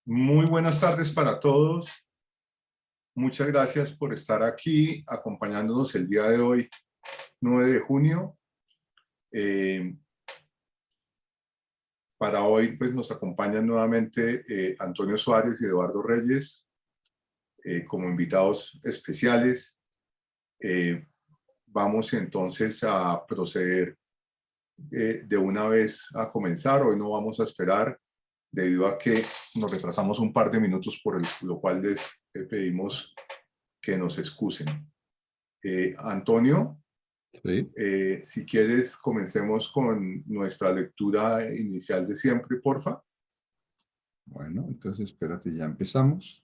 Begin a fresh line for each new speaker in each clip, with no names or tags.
Muy buenas tardes para todos. Muchas gracias por estar aquí acompañándonos el día de hoy, 9 de junio. Para hoy pues, nos acompañan nuevamente Antonio Suárez y Eduardo Reyes como invitados especiales. Vamos entonces a proceder de una vez a comenzar. Hoy no vamos a esperar debido a que nos retrasamos un par de minutos, por lo cual les pedimos que nos excusen. Antonio,
Sí.
Si quieres, comencemos con nuestra lectura inicial de siempre, porfa.
Bueno, entonces espérate, ya empezamos.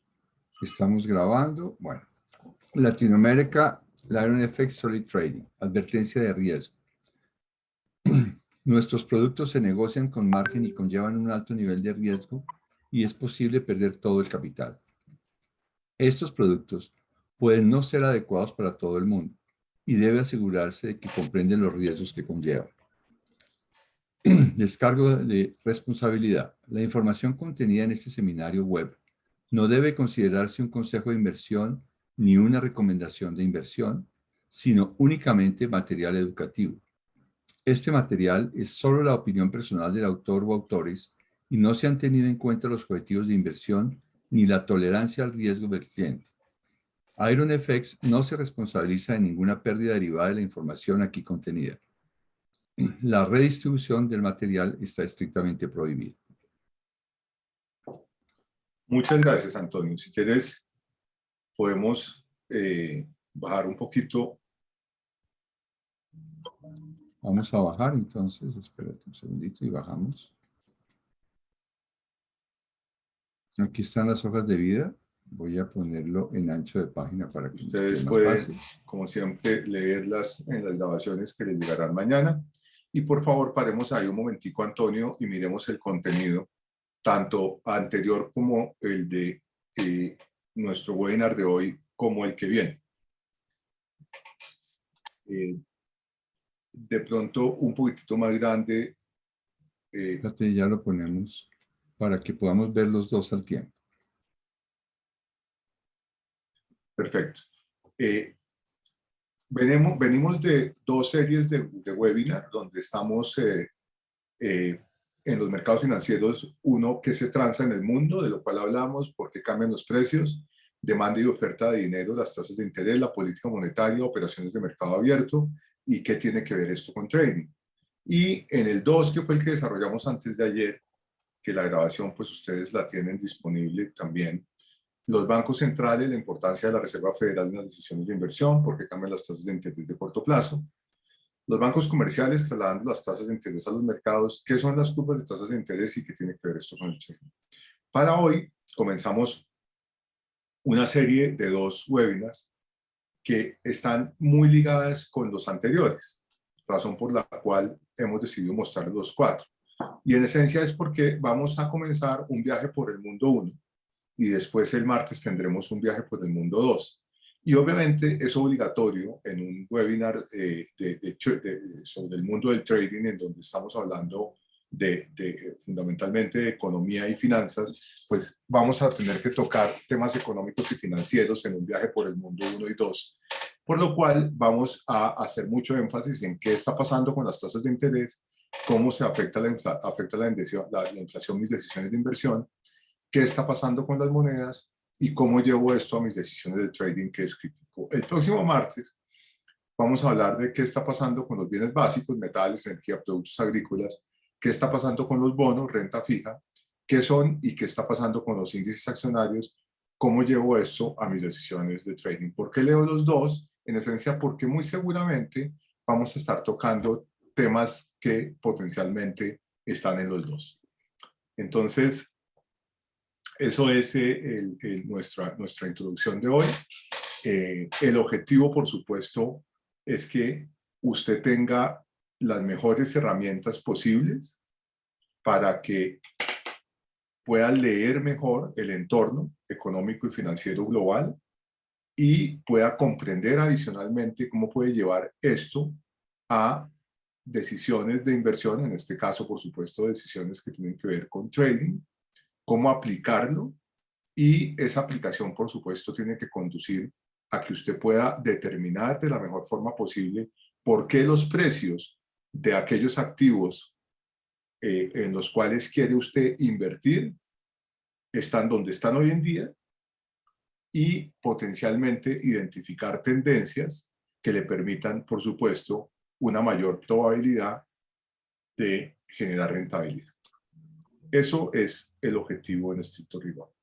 Estamos grabando. Bueno, Latinoamérica, Lion FX Solid Trading, advertencia de riesgo. Nuestros productos se negocian con margen y conllevan un alto nivel de riesgo y es posible perder todo el capital. Estos productos pueden no ser adecuados para todo el mundo y debe asegurarse de que comprenden los riesgos que conllevan. Descargo de responsabilidad. La información contenida en este seminario web no debe considerarse un consejo de inversión ni una recomendación de inversión, sino únicamente material educativo. Este material es solo la opinión personal del autor o autores y no se han tenido en cuenta los objetivos de inversión ni la tolerancia al riesgo vertiente. IronFX no se responsabiliza de ninguna pérdida derivada de la información aquí contenida. La redistribución del material está estrictamente prohibida.
Muchas gracias, Antonio. Si quieres, podemos bajar un poquito.
Vamos a bajar entonces, espérate un segundito y bajamos. Aquí están las hojas de vida. Voy a ponerlo en ancho de página para que nos quede
Ustedes
más
pueden,
fácil.
como siempre, leerlas en las grabaciones que les llegarán mañana. Y por favor, paremos ahí un momentico, Antonio, y miremos el contenido, tanto anterior como el de nuestro webinar de hoy, como el que viene. De pronto, un poquitito más grande.
Fíjate, ya lo ponemos para que podamos ver los dos al tiempo.
Perfecto. Venimos de dos series de webinar donde estamos en los mercados financieros. Uno, que se transa en el mundo, de lo cual hablamos, por qué cambian los precios, demanda y oferta de dinero, las tasas de interés, la política monetaria, operaciones de mercado abierto y qué tiene que ver esto con trading. Y en el 2, que fue el que desarrollamos antes de ayer, que la grabación pues ustedes la tienen disponible también, los bancos centrales, la importancia de la Reserva Federal en las decisiones de inversión, porque cambian las tasas de interés de corto plazo. Los bancos comerciales trasladando las tasas de interés a los mercados. ¿Qué son las curvas de tasas de interés y qué tiene que ver esto con el trading? Para hoy comenzamos una serie de dos webinars que están muy ligadas con los anteriores, razón por la cual hemos decidido mostrar los cuatro. Y en esencia es porque vamos a comenzar un viaje por el mundo 1 y después el martes tendremos un viaje por el mundo 2. Y obviamente es obligatorio en un webinar sobre el mundo del trading, en donde estamos hablando fundamentalmente de economía y finanzas, pues vamos a tener que tocar temas económicos y financieros en un viaje por el mundo 1 y 2. Por lo cual vamos a hacer mucho énfasis en qué está pasando con las tasas de interés, cómo se afecta la inflación mis decisiones de inversión, qué está pasando con las monedas y cómo llevo esto a mis decisiones de trading, que es crítico. El próximo martes vamos a hablar de qué está pasando con los bienes básicos, metales, energía, productos agrícolas, qué está pasando con los bonos, renta fija, qué son y qué está pasando con los índices accionarios, cómo llevo esto a mis decisiones de trading. ¿Por qué leo los dos? En esencia, porque muy seguramente vamos a estar tocando temas que potencialmente están en los dos. Entonces, eso es nuestra introducción de hoy. El objetivo, por supuesto, es que usted tenga las mejores herramientas posibles para que pueda leer mejor el entorno económico y financiero global y pueda comprender adicionalmente cómo puede llevar esto a decisiones de inversión, en este caso, por supuesto, decisiones que tienen que ver con trading, cómo aplicarlo, y esa aplicación, por supuesto, tiene que conducir a que usted pueda determinar de la mejor forma posible por qué los precios de aquellos activos en los cuales quiere usted invertir están donde están hoy en día, y potencialmente identificar tendencias que le permitan, por supuesto, una mayor probabilidad de generar rentabilidad. Eso es el objetivo en estricto rigor.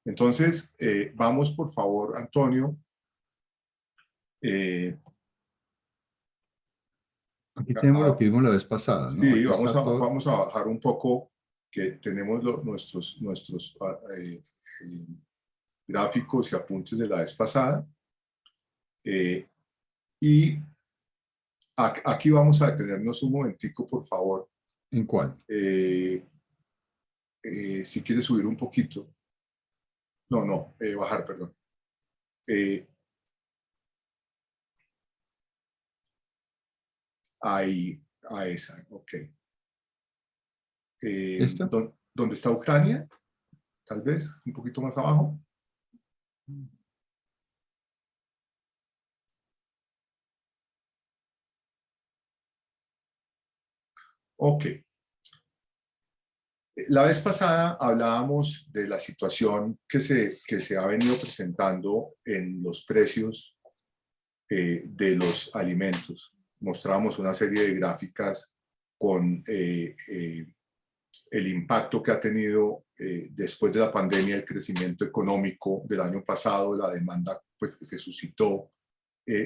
Entonces, vamos por favor, Antonio.
Aquí tenemos lo que vimos la vez pasada, ¿no?
Sí,
Aquí está todo.
vamos a bajar un poco, que tenemos nuestros gráficos y apuntes de la vez pasada. Y aquí vamos a detenernos un momentico, por favor.
¿En cuál?
Si quieres subir un poquito. No, bajar, perdón. Ahí, a esa, ok.
¿Esta?
¿Dónde está Ucrania? Tal vez, un poquito más abajo. Ok. La vez pasada hablábamos de la situación que se ha venido presentando en los precios de los alimentos. Mostrábamos una serie de gráficas con el impacto que ha tenido después de la pandemia, el crecimiento económico del año pasado, la demanda pues, que se suscitó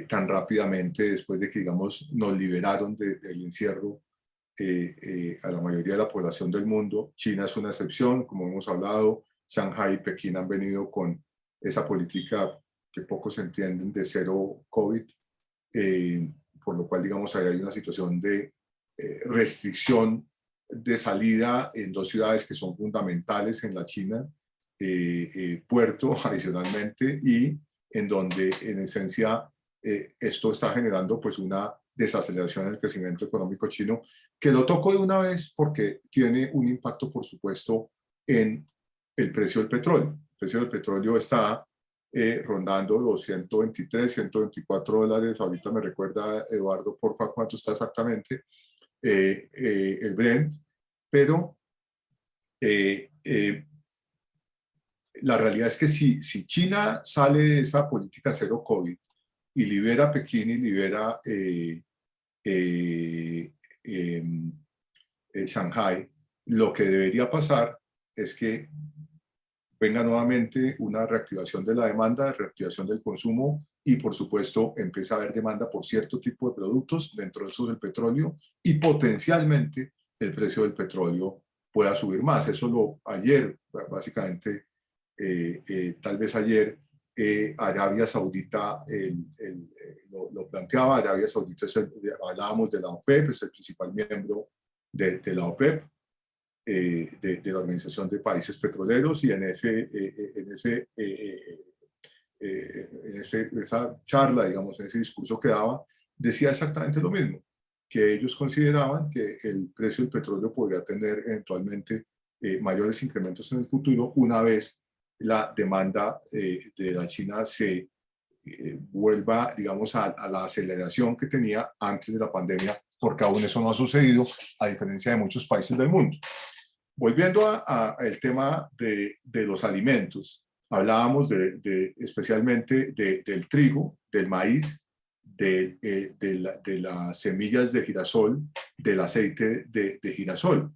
tan rápidamente después de que, digamos, nos liberaron del encierro a la mayoría de la población del mundo. China es una excepción, como hemos hablado. Shanghai y Pekín han venido con esa política que pocos entienden de cero COVID, por lo cual, digamos, ahí hay una situación de restricción de salida en dos ciudades que son fundamentales en la China, Puerto adicionalmente, y en donde en esencia esto está generando pues una desaceleración en el crecimiento económico chino, que lo toco de una vez porque tiene un impacto, por supuesto, en el precio del petróleo. El precio del petróleo está rondando los 123, 124 dólares. Ahorita me recuerda, Eduardo, porfa, cuánto está exactamente el Brent, pero la realidad es que si China sale de esa política cero COVID y libera Pekín y libera Shanghai, lo que debería pasar es que venga nuevamente una reactivación de la demanda, reactivación del consumo, y por supuesto empieza a haber demanda por cierto tipo de productos, dentro de esos el petróleo, y potencialmente el precio del petróleo pueda subir más. Eso ayer, básicamente, tal vez ayer, Arabia Saudita lo planteaba. Arabia Saudita hablábamos de la OPEP, es el principal miembro de la OPEP, de la Organización de Países Petroleros, y en esa charla, digamos, en ese discurso que daba, decía exactamente lo mismo, que ellos consideraban que el precio del petróleo podría tener eventualmente mayores incrementos en el futuro una vez la demanda de la China se vuelva, digamos, a la aceleración que tenía antes de la pandemia, porque aún eso no ha sucedido, a diferencia de muchos países del mundo. Volviendo al tema de los alimentos, hablábamos especialmente del trigo, del maíz, de las semillas de girasol, del aceite de girasol,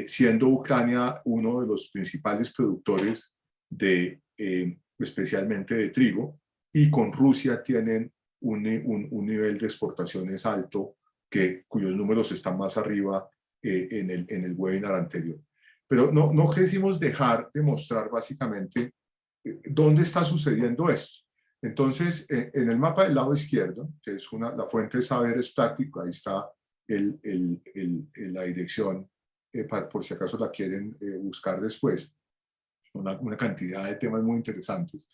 siendo Ucrania uno de los principales productores especialmente de trigo, y con Rusia tienen un nivel de exportaciones alto, cuyos números están más arriba en el webinar anterior. Pero no quisimos dejar de mostrar básicamente dónde está sucediendo esto. Entonces, en el mapa del lado izquierdo, que es la fuente de saberes práctico, ahí está la dirección, por si acaso la quieren buscar después, una cantidad de temas muy interesantes.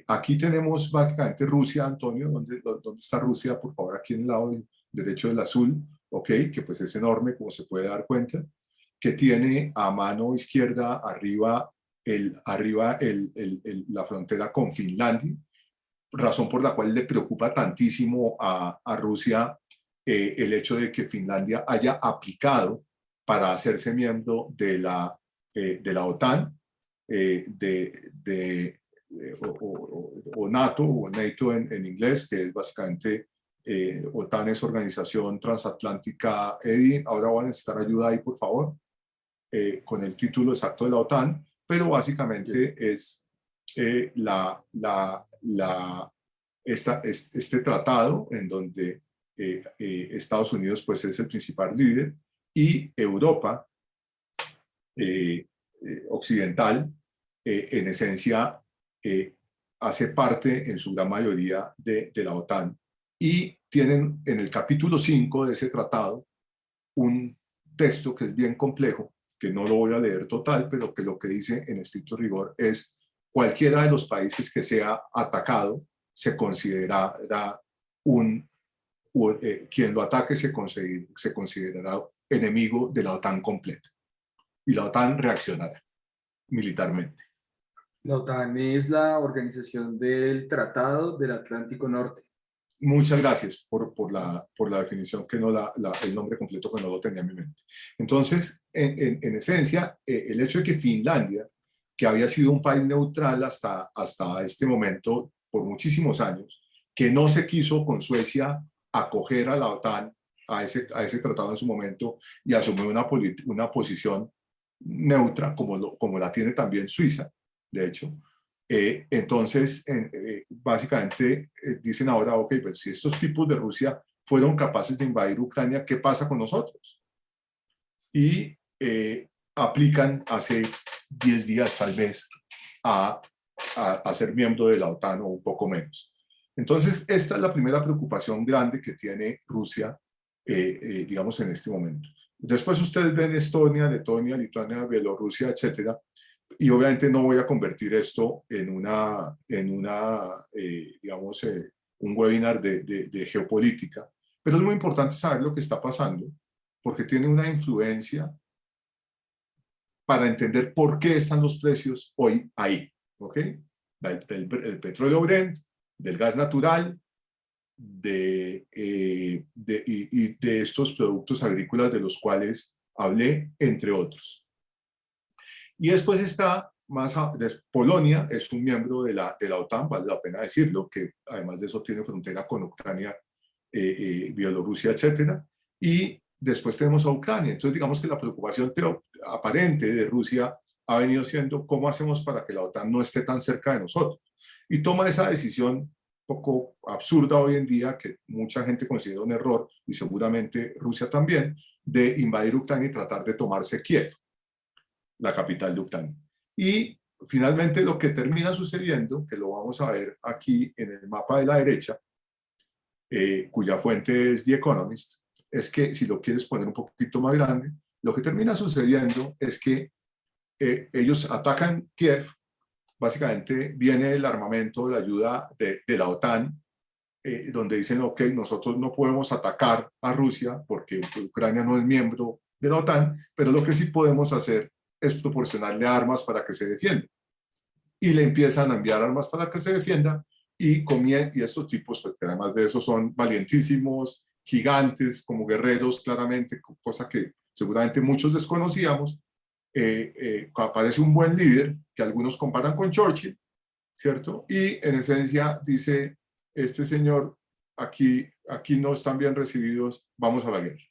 Aquí tenemos básicamente Rusia, Antonio. ¿Dónde está Rusia? Por favor, aquí en el lado derecho del azul, ok, que pues es enorme, como se puede dar cuenta. que tiene a mano izquierda arriba, la frontera con Finlandia, razón por la cual le preocupa tantísimo a Rusia el hecho de que Finlandia haya aplicado para hacerse miembro de la OTAN, o NATO, o NATO en inglés, que es básicamente OTAN es Organización Transatlántica. Eddie, ahora voy a necesitar ayuda ahí, por favor, con el título exacto de la OTAN, pero básicamente es este tratado en donde Estados Unidos pues es el principal líder y Europa occidental en esencia hace parte en su gran mayoría de la OTAN, y tienen en el capítulo 5 de ese tratado un texto que es bien complejo, que no lo voy a leer total, pero que lo que dice en estricto rigor es: cualquiera de los países que sea atacado se considerará quien lo ataque se considerará enemigo de la OTAN completa, y la OTAN reaccionará militarmente.
La OTAN es la organización del Tratado del Atlántico Norte.
Muchas gracias por la definición, que no el nombre completo, que no lo tenía en mi mente. Entonces, en esencia, el hecho de que Finlandia, que había sido un país neutral hasta este momento por muchísimos años, que no se quiso con Suecia acoger a la OTAN, a ese tratado en su momento, y asumió una posición neutra, como la tiene también Suiza, de hecho. Entonces, básicamente dicen ahora: ok, pues si estos tipos de Rusia fueron capaces de invadir Ucrania, ¿qué pasa con nosotros? Y aplican hace 10 días tal vez a ser miembro de la OTAN, o un poco menos. Entonces, esta es la primera preocupación grande que tiene Rusia, digamos, en este momento. Después ustedes ven Estonia, Letonia, Lituania, Bielorrusia, etcétera. Y obviamente no voy a convertir esto en digamos, un webinar de geopolítica, pero es muy importante saber lo que está pasando, porque tiene una influencia para entender por qué están los precios hoy ahí, ¿ok? El petróleo Brent, del gas natural, y de estos productos agrícolas de los cuales hablé, entre otros. Y después está Polonia, es un miembro de la OTAN, vale la pena decirlo, que además de eso tiene frontera con Ucrania, Bielorrusia, etcétera. Y después tenemos a Ucrania. Entonces, digamos que la preocupación aparente de Rusia ha venido siendo: ¿cómo hacemos para que la OTAN no esté tan cerca de nosotros? Y toma esa decisión un poco absurda hoy en día, que mucha gente considera un error, y seguramente Rusia también, de invadir Ucrania y tratar de tomarse Kiev, la capital de Ucrania. Y finalmente lo que termina sucediendo, que lo vamos a ver aquí en el mapa de la derecha, cuya fuente es The Economist, es que, si lo quieres poner un poquito más grande, lo que termina sucediendo es que ellos atacan Kiev. Básicamente viene el armamento, la ayuda de la OTAN, donde dicen: ok, nosotros no podemos atacar a Rusia porque Ucrania no es miembro de la OTAN, pero lo que sí podemos hacer es proporcionarle armas para que se defienda. Y le empiezan a enviar armas para que se defienda, y estos tipos, pues, que además de eso son valientísimos, gigantes, como guerreros, claramente, cosa que seguramente muchos desconocíamos. Aparece un buen líder, que algunos comparan con Churchill, ¿cierto? Y en esencia dice: este señor, aquí no están bien recibidos, vamos a la guerra.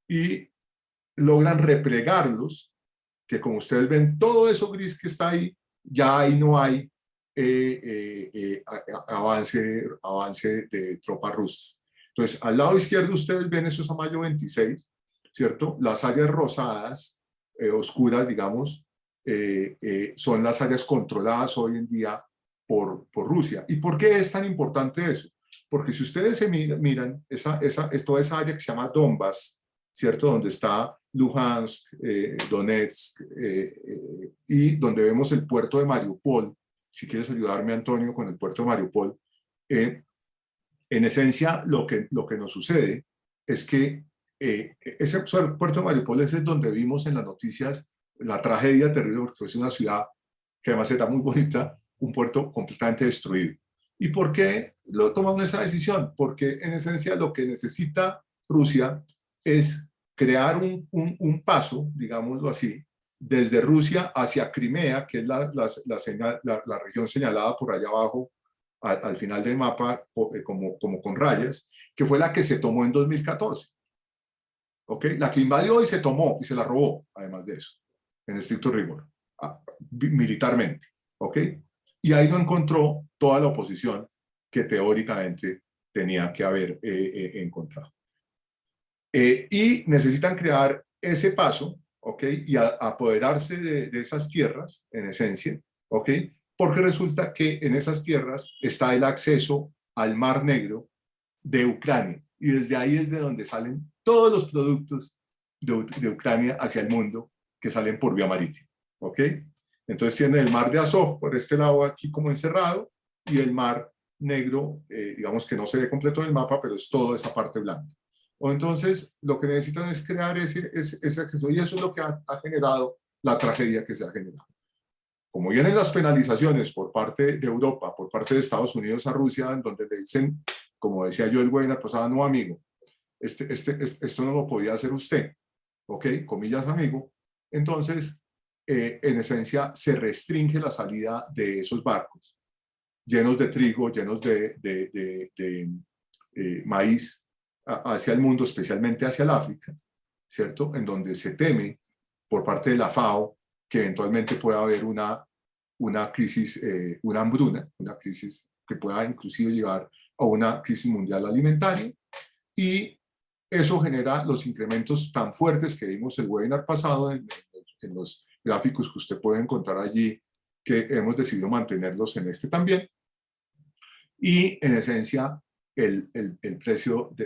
Y logran replegarlos, que como ustedes ven, todo eso gris que está ahí, ya ahí no hay avance de tropas rusas. Entonces, al lado izquierdo ustedes ven, eso es a mayo 26, ¿cierto? Las áreas rosadas, oscuras, digamos, son las áreas controladas hoy en día por Rusia. ¿Y por qué es tan importante eso? Porque si ustedes se miran, toda esa área que se llama Donbass, ¿cierto? Donde está Luhansk, Donetsk, y donde vemos el puerto de Mariupol. Si quieres ayudarme, Antonio, con el puerto de Mariupol. En esencia, lo que nos sucede es que ese puerto de Mariupol es donde vimos en las noticias la tragedia terrible, porque es una ciudad que además está muy bonita, un puerto completamente destruido. ¿Y por qué lo tomaron esa decisión? Porque en esencia lo que necesita Rusia es crear un paso, digámoslo así, desde Rusia hacia Crimea, que es la región señalada por allá abajo, al final del mapa, como con rayas, que fue la que se tomó en 2014. ¿Ok? La que invadió y se tomó y se la robó, además de eso, en estricto rigor, militarmente. ¿Ok? Y ahí no encontró toda la oposición que teóricamente tenía que haber encontrado. Y necesitan crear ese paso, ¿ok? Y apoderarse de esas tierras, en esencia, ¿ok? Porque resulta que en esas tierras está el acceso al Mar Negro de Ucrania. Y desde ahí es de donde salen todos los productos de Ucrania hacia el mundo que salen por vía marítima, ¿ok? Entonces tiene el Mar de Azov por este lado aquí como encerrado y el Mar Negro, digamos que no se ve completo en el mapa, pero es toda esa parte blanca. O entonces lo que necesitan es crear ese acceso y eso es lo que ha generado la tragedia que se ha generado. Como vienen las penalizaciones por parte de Europa, por parte de Estados Unidos a Rusia, en donde le dicen, como decía yo el webinar pasado, no amigo, esto no lo podía hacer usted, ¿ok? Comillas amigo. Entonces, en esencia, se restringe la salida de esos barcos llenos de trigo, llenos de maíz hacia el mundo, especialmente hacia el África, ¿cierto? En donde se teme por parte de la FAO que eventualmente pueda haber una crisis, una hambruna, una crisis que pueda inclusive llevar a una crisis mundial alimentaria, y eso genera los incrementos tan fuertes que vimos el webinar pasado en los gráficos que usted puede encontrar allí, que hemos decidido mantenerlos en este también. Y en esencia,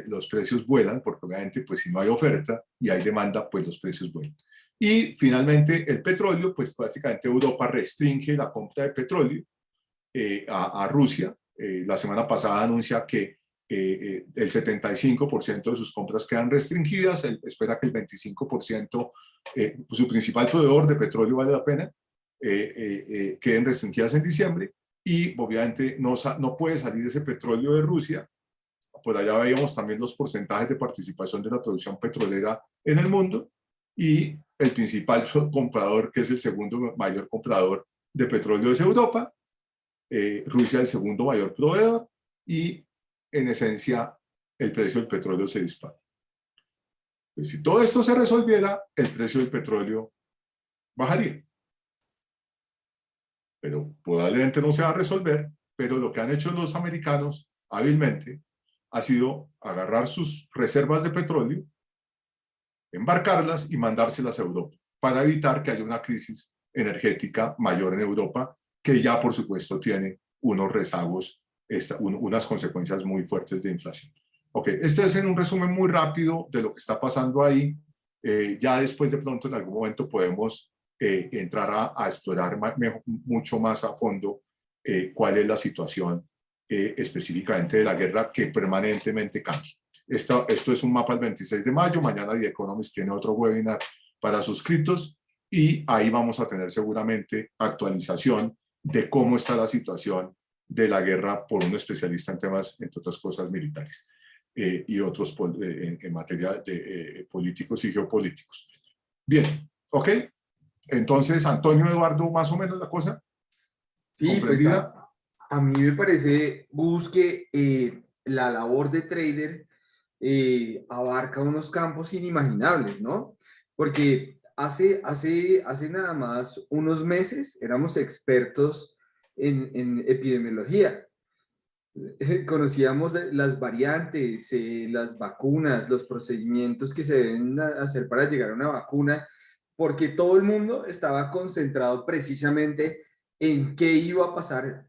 los precios vuelan, porque obviamente pues si no hay oferta y hay demanda, pues los precios vuelan. Y finalmente el petróleo, pues básicamente Europa restringe la compra de petróleo a Rusia. La semana pasada anuncia que el 75% de sus compras quedan restringidas, espera que el 25%, su principal proveedor de petróleo, vale la pena, queden restringidas en diciembre, y obviamente no puede salir ese petróleo de Rusia. Por allá veíamos también los porcentajes de participación de la producción petrolera en el mundo, y el principal comprador, que es el segundo mayor comprador de petróleo, es Europa, Rusia el segundo mayor proveedor, y en esencia el precio del petróleo se dispara. Pues si todo esto se resolviera, el precio del petróleo bajaría. Pero probablemente no se va a resolver, pero lo que han hecho los americanos hábilmente ha sido agarrar sus reservas de petróleo, embarcarlas y mandárselas a Europa para evitar que haya una crisis energética mayor en Europa, que ya por supuesto tiene unos rezagos, unas consecuencias muy fuertes de inflación. Ok, este es en un resumen muy rápido de lo que está pasando ahí. Ya después de pronto en algún momento podemos entrar a explorar mucho más a fondo cuál es la situación específicamente de la guerra, que permanentemente cambia. Esto es un mapa el 26 de mayo, mañana The Economist tiene otro webinar para suscritos y ahí vamos a tener seguramente actualización de cómo está la situación de la guerra por un especialista en temas, entre otras cosas, militares y otros en materia de políticos y geopolíticos. Bien, ok. Entonces, Antonio, Eduardo, más o menos la cosa
Sí, pues
comprendida.
a mí me parece, Gus, que la labor de trader abarca unos campos inimaginables, ¿no? Porque hace nada más unos meses éramos expertos en epidemiología. Conocíamos las variantes, las vacunas, los procedimientos que se deben hacer para llegar a una vacuna, porque todo el mundo estaba concentrado precisamente en qué iba a pasar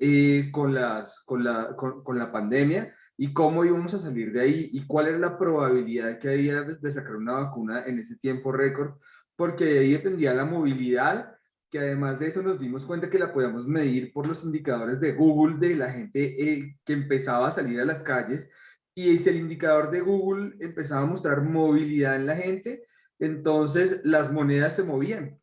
con la pandemia y cómo íbamos a salir de ahí y cuál era la probabilidad que había de sacar una vacuna en ese tiempo récord, porque de ahí dependía la movilidad, que además de eso nos dimos cuenta que la podíamos medir por los indicadores de Google de la gente que empezaba a salir a las calles, y si el indicador de Google empezaba a mostrar movilidad en la gente, entonces las monedas se movían.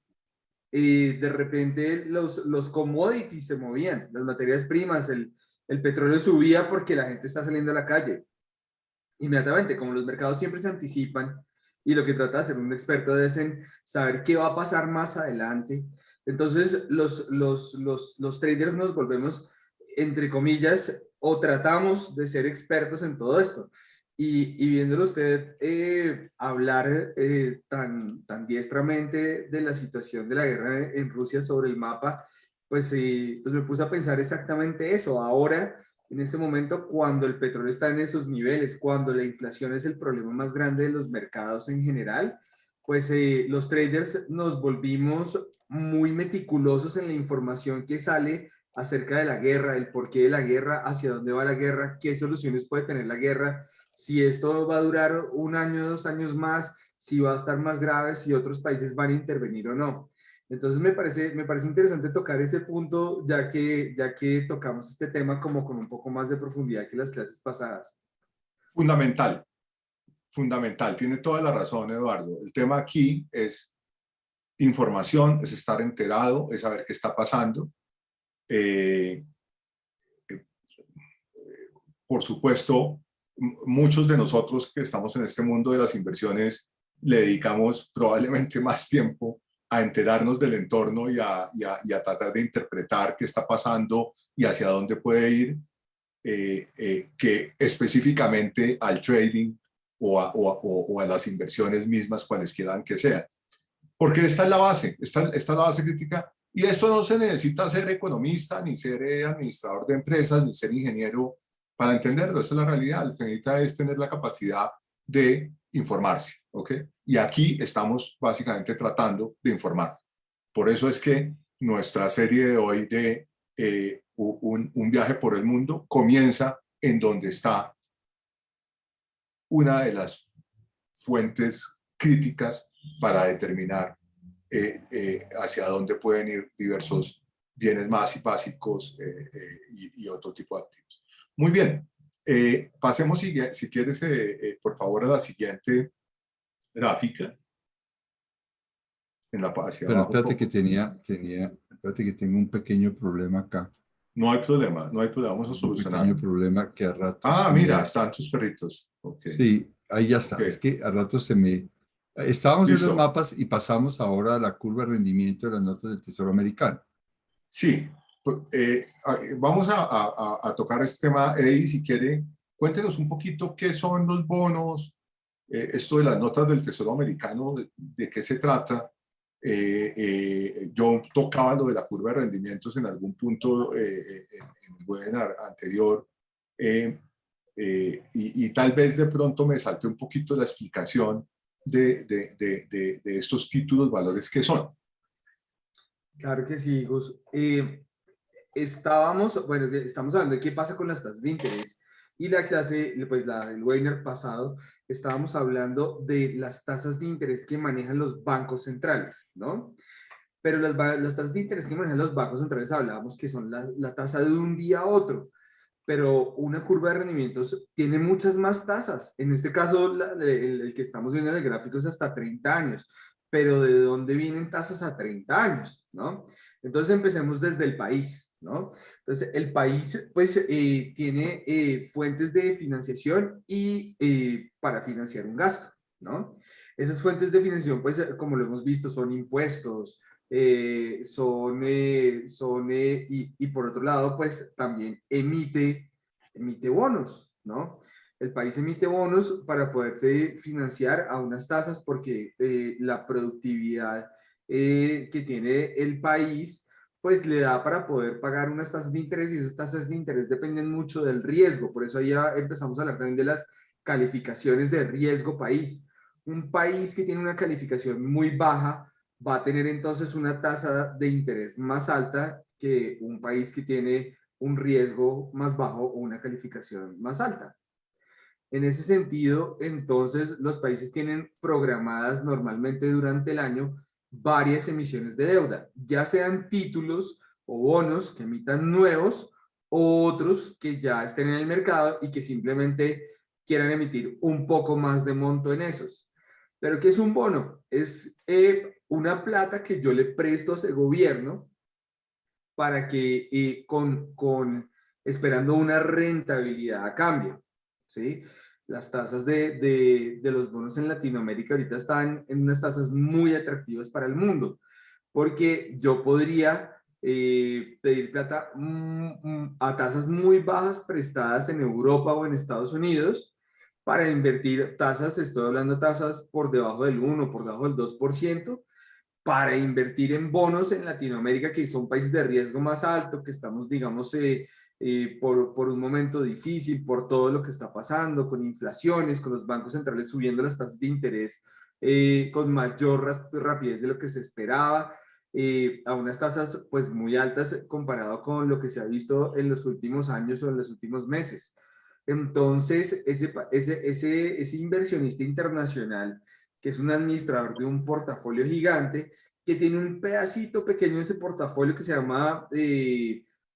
De repente los commodities se movían, las materias primas, el petróleo subía porque la gente está saliendo a la calle. Inmediatamente, como los mercados siempre se anticipan y lo que trata de hacer un experto es en saber qué va a pasar más adelante. Entonces, los traders nos volvemos, entre comillas, o tratamos de ser expertos en todo esto. Y viéndolo usted hablar tan diestramente de la situación de la guerra en Rusia sobre el mapa, pues me puse a pensar exactamente eso. Ahora, en este momento, cuando el petróleo está en esos niveles, cuando la inflación es el problema más grande de los mercados en general, pues los traders nos volvimos muy meticulosos en la información que sale acerca de la guerra, el porqué de la guerra, hacia dónde va la guerra, qué soluciones puede tener la guerra, si esto va a durar 1 año, 2 años más, si va a estar más grave, si otros países van a intervenir o no. Entonces me parece interesante tocar ese punto, ya que tocamos este tema como con un poco más de profundidad que las clases pasadas.
Fundamental, fundamental. Tiene toda la razón, Eduardo. El tema aquí es información, es estar enterado, es saber qué está pasando. Por supuesto, muchos de nosotros que estamos en este mundo de las inversiones le dedicamos probablemente más tiempo a enterarnos del entorno y a tratar de interpretar qué está pasando y hacia dónde puede ir, que específicamente al trading o a las inversiones mismas, cualesquiera que sean. Porque esta es la base, esta es la base crítica, y esto no se necesita ser economista, ni ser administrador de empresas, ni ser ingeniero para entenderlo. Esa es la realidad. Lo que necesita es tener la capacidad de informarse, ¿ok? Y aquí estamos básicamente tratando de informar. Por eso es que nuestra serie de hoy de un viaje por el mundo comienza en donde está una de las fuentes críticas para determinar hacia dónde pueden ir diversos bienes más básicos y otro tipo de activos. Muy bien, pasemos si quieres, por favor, a la siguiente gráfica. Hacia
Pero
abajo.
espérate que espérate que tengo un pequeño problema acá.
No hay problema, no hay problema, vamos a
Un
solucionar.
pequeño problema que a ratos
Ah, mira, están tus perritos. Okay.
Sí, ahí ya está.
Okay.
Es que a ratos se me... Estábamos en los mapas y pasamos ahora a la curva de rendimiento de las notas del Tesoro americano.
Sí, vamos a tocar este tema. Eddie, si quiere, cuéntenos un poquito qué son los bonos, esto de las notas del Tesoro americano, de qué se trata. Yo tocaba lo de la curva de rendimientos en algún punto en el webinar anterior, y tal vez de pronto me salte un poquito la explicación de estos títulos, valores que son.
Claro que sí, Gus. Estamos hablando de qué pasa con las tasas de interés. Y la clase, pues del webinar pasado, estábamos hablando de las tasas de interés que manejan los bancos centrales, ¿no? Pero las tasas de interés que manejan los bancos centrales hablábamos que son la tasa de un día a otro, pero una curva de rendimientos tiene muchas más tasas. En este caso, el que estamos viendo en el gráfico es hasta 30 años, pero ¿de dónde vienen tasas a 30 años? ¿No? Entonces empecemos desde el país, ¿no? Entonces el país pues tiene fuentes de financiación y para financiar un gasto, ¿no? Esas fuentes de financiación pues como lo hemos visto son impuestos, y por otro lado pues también emite bonos, ¿no? El país emite bonos para poderse financiar a unas tasas porque la productividad que tiene el país, pues le da para poder pagar unas tasas de interés y esas tasas de interés dependen mucho del riesgo. Por eso ahí ya empezamos a hablar también de las calificaciones de riesgo país. Un país que tiene una calificación muy baja va a tener entonces una tasa de interés más alta que un país que tiene un riesgo más bajo o una calificación más alta. En ese sentido, entonces, los países tienen programadas normalmente durante el año varias emisiones de deuda, ya sean títulos o bonos que emitan nuevos o otros que ya estén en el mercado y que simplemente quieran emitir un poco más de monto en esos. ¿Pero qué es un bono? Es una plata que yo le presto a ese gobierno para que esperando una rentabilidad a cambio, ¿sí? Las tasas de los bonos en Latinoamérica ahorita están en unas tasas muy atractivas para el mundo, porque yo podría pedir plata a tasas muy bajas prestadas en Europa o en Estados Unidos para invertir tasas, estoy hablando tasas por debajo del 1, por debajo del 2%, para invertir en bonos en Latinoamérica, que son países de riesgo más alto, que estamos, digamos, por un momento difícil, por todo lo que está pasando, con inflaciones, con los bancos centrales subiendo las tasas de interés con mayor rapidez de lo que se esperaba, a unas tasas pues muy altas comparado con lo que se ha visto en los últimos años o en los últimos meses. Entonces, ese inversionista internacional, que es un administrador de un portafolio gigante, que tiene un pedacito pequeño de ese portafolio que se llama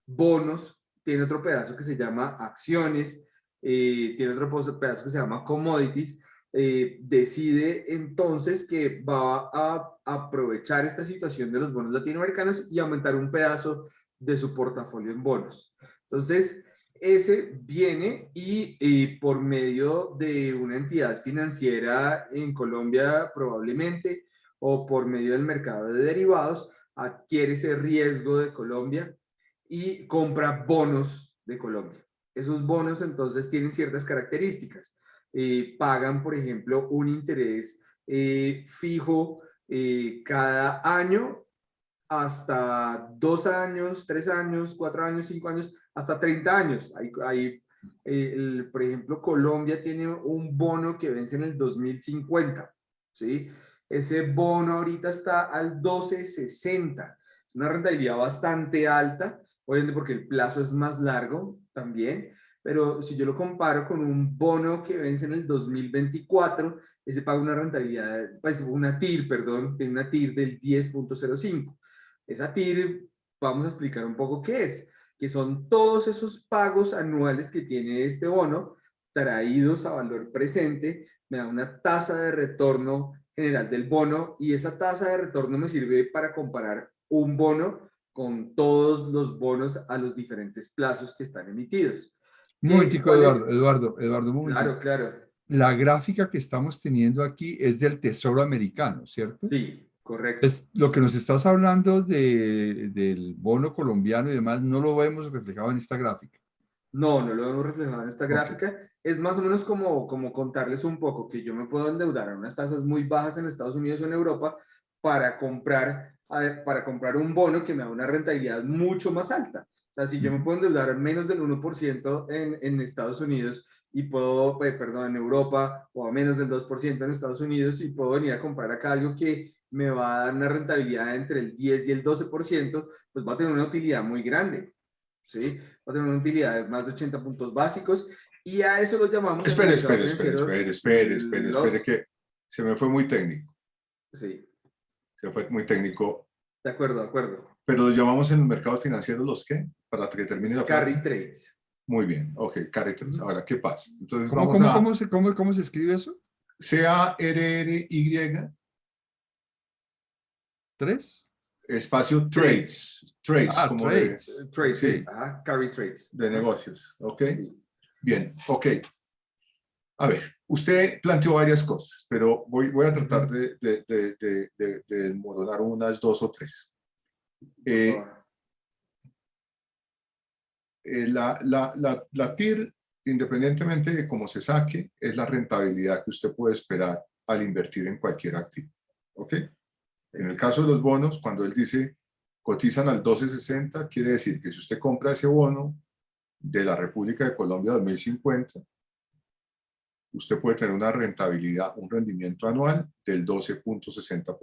bonos, tiene otro pedazo que se llama acciones, tiene otro pedazo que se llama commodities, decide entonces que va a aprovechar esta situación de los bonos latinoamericanos y aumentar un pedazo de su portafolio en bonos. Entonces, ese viene y por medio de una entidad financiera en Colombia probablemente, o por medio del mercado de derivados, adquiere ese riesgo de Colombia y compra bonos de Colombia. Esos bonos entonces tienen ciertas características. Pagan, por ejemplo, un interés fijo cada año hasta 2 años, 3 años, 4 años, 5 años, hasta 30 años. Por ejemplo, Colombia tiene un bono que vence en el 2050, ¿sí? Ese bono ahorita está al 12.60. Es una rentabilidad bastante alta, obviamente porque el plazo es más largo también, pero si yo lo comparo con un bono que vence en el 2024, ese paga una rentabilidad, pues una TIR, perdón, tiene una TIR del 10.05. Esa TIR, vamos a explicar un poco qué es, que son todos esos pagos anuales que tiene este bono traídos a valor presente, me da una tasa de retorno general del bono y esa tasa de retorno me sirve para comparar un bono con todos los bonos a los diferentes plazos que están emitidos.
Un momentico,
¿Cuál es?
Eduardo, un momentico.
Claro, claro.
La gráfica que estamos teniendo aquí es del Tesoro americano, ¿cierto?
Sí, correcto.
Es lo que nos estás hablando del bono colombiano y demás, no lo vemos reflejado en esta gráfica.
No, no lo vemos reflejado en esta
Ok.
gráfica. Es más o menos como contarles un poco que yo me puedo endeudar a unas tasas muy bajas en Estados Unidos o en Europa para comprar un bono que me da una rentabilidad mucho más alta. O sea, si yo me puedo endeudar a menos del 1% en Estados Unidos y puedo, perdón, en Europa o a menos del 2% en Estados Unidos y puedo venir a comprar acá algo que me va a dar una rentabilidad entre el 10 y el 12%, pues va a tener una utilidad muy grande. ¿Sí? Va a tener una utilidad de más de 80 puntos básicos y a eso lo llamamos en el mercado financiero
Espere, que se me fue muy técnico.
Sí.
Se fue muy técnico.
De acuerdo, de acuerdo.
Pero lo llamamos en el mercado financiero ¿los qué? Para que termine la frase.
Carry trades.
Muy bien, ok, carry trades. Ahora, ¿qué pasa? Entonces
¿Cómo se escribe eso?
CARRY
¿3?
Espacio trades. Trades, como
trades.
Trades,
sí.
sí. Carry trades.
De negocios, ¿ok?
Sí.
Bien, ok. A ver, usted planteó varias cosas, pero voy a tratar de desmoronar unas 2 o 3. La TIR, independientemente de cómo se saque, es la rentabilidad que usted puede esperar al invertir en cualquier activo, ¿ok? En el caso de los bonos, cuando él dice cotizan al 12.60, quiere decir que si usted compra ese bono de la República de Colombia 2050, usted puede tener una rentabilidad, un rendimiento anual del 12.60%.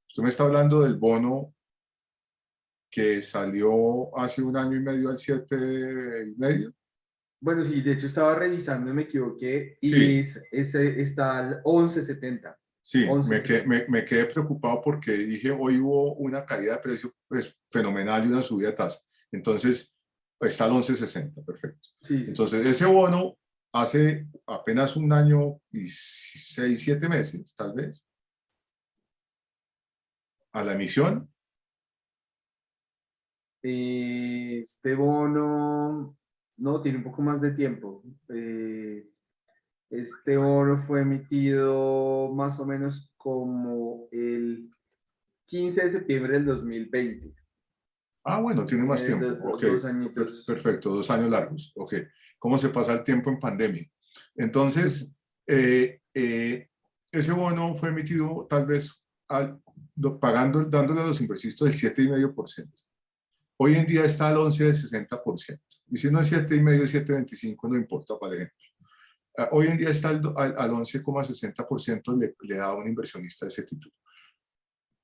Usted me está hablando del bono que salió hace 1 año y medio al 7.5.
Bueno, sí, de hecho estaba revisando y me equivoqué y
Sí.
está al 11.70.
Sí, me quedé preocupado porque dije, hoy hubo una caída de precio pues, fenomenal y una subida de tasa. Entonces, está al 11.60, perfecto.
Sí,
Entonces, ese bono hace apenas un año y 6, 7 meses, tal vez, a la emisión.
Este bono, no, tiene un poco más de tiempo. Este bono fue emitido más o menos como el 15 de septiembre del 2020.
Ah, bueno, tiene más tiempo. Ok,
Dos añitos.
perfecto, 2 años largos. Ok, ¿cómo se pasa el tiempo en pandemia? Entonces, ese bono fue emitido tal vez pagando, dándole a los inversionistas el 7,5%. Hoy en día está al 11 de 60%. Y si no es 7,5, 7,25, no importa, por ejemplo. Hoy en día está al 11,60%, le da a un inversionista ese título.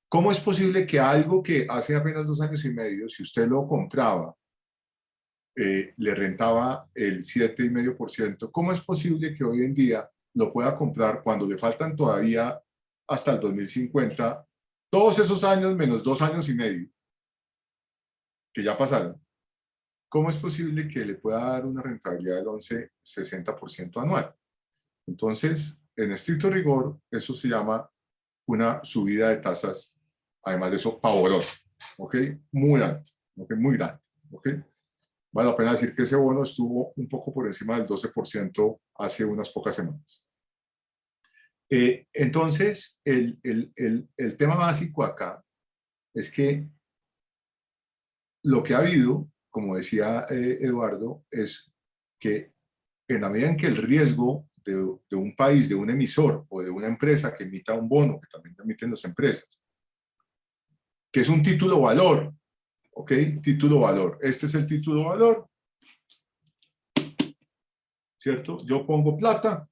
¿Cómo es posible que algo que hace apenas 2 años y medio, si usted lo compraba, le rentaba el 7,5%, cómo es posible que hoy en día lo pueda comprar cuando le faltan todavía hasta el 2050, todos esos años menos 2 años y medio que ya pasaron? ¿Cómo es posible que le pueda dar una rentabilidad del 11,60% anual? Entonces, en estricto rigor, eso se llama una subida de tasas, además de eso, pavorosa, ¿ok? Muy alta, ¿ok? Muy grande, ¿ok? Vale la pena decir que ese bono estuvo un poco por encima del 12% hace unas pocas semanas. Entonces, el tema básico acá es que lo que ha habido, como decía Eduardo, es que en la medida en que el riesgo de un país, de un emisor o de una empresa que emita un bono, que también emiten las empresas, que es un título valor, ¿ok? Título valor. Este es el título valor, ¿cierto? Yo pongo plata,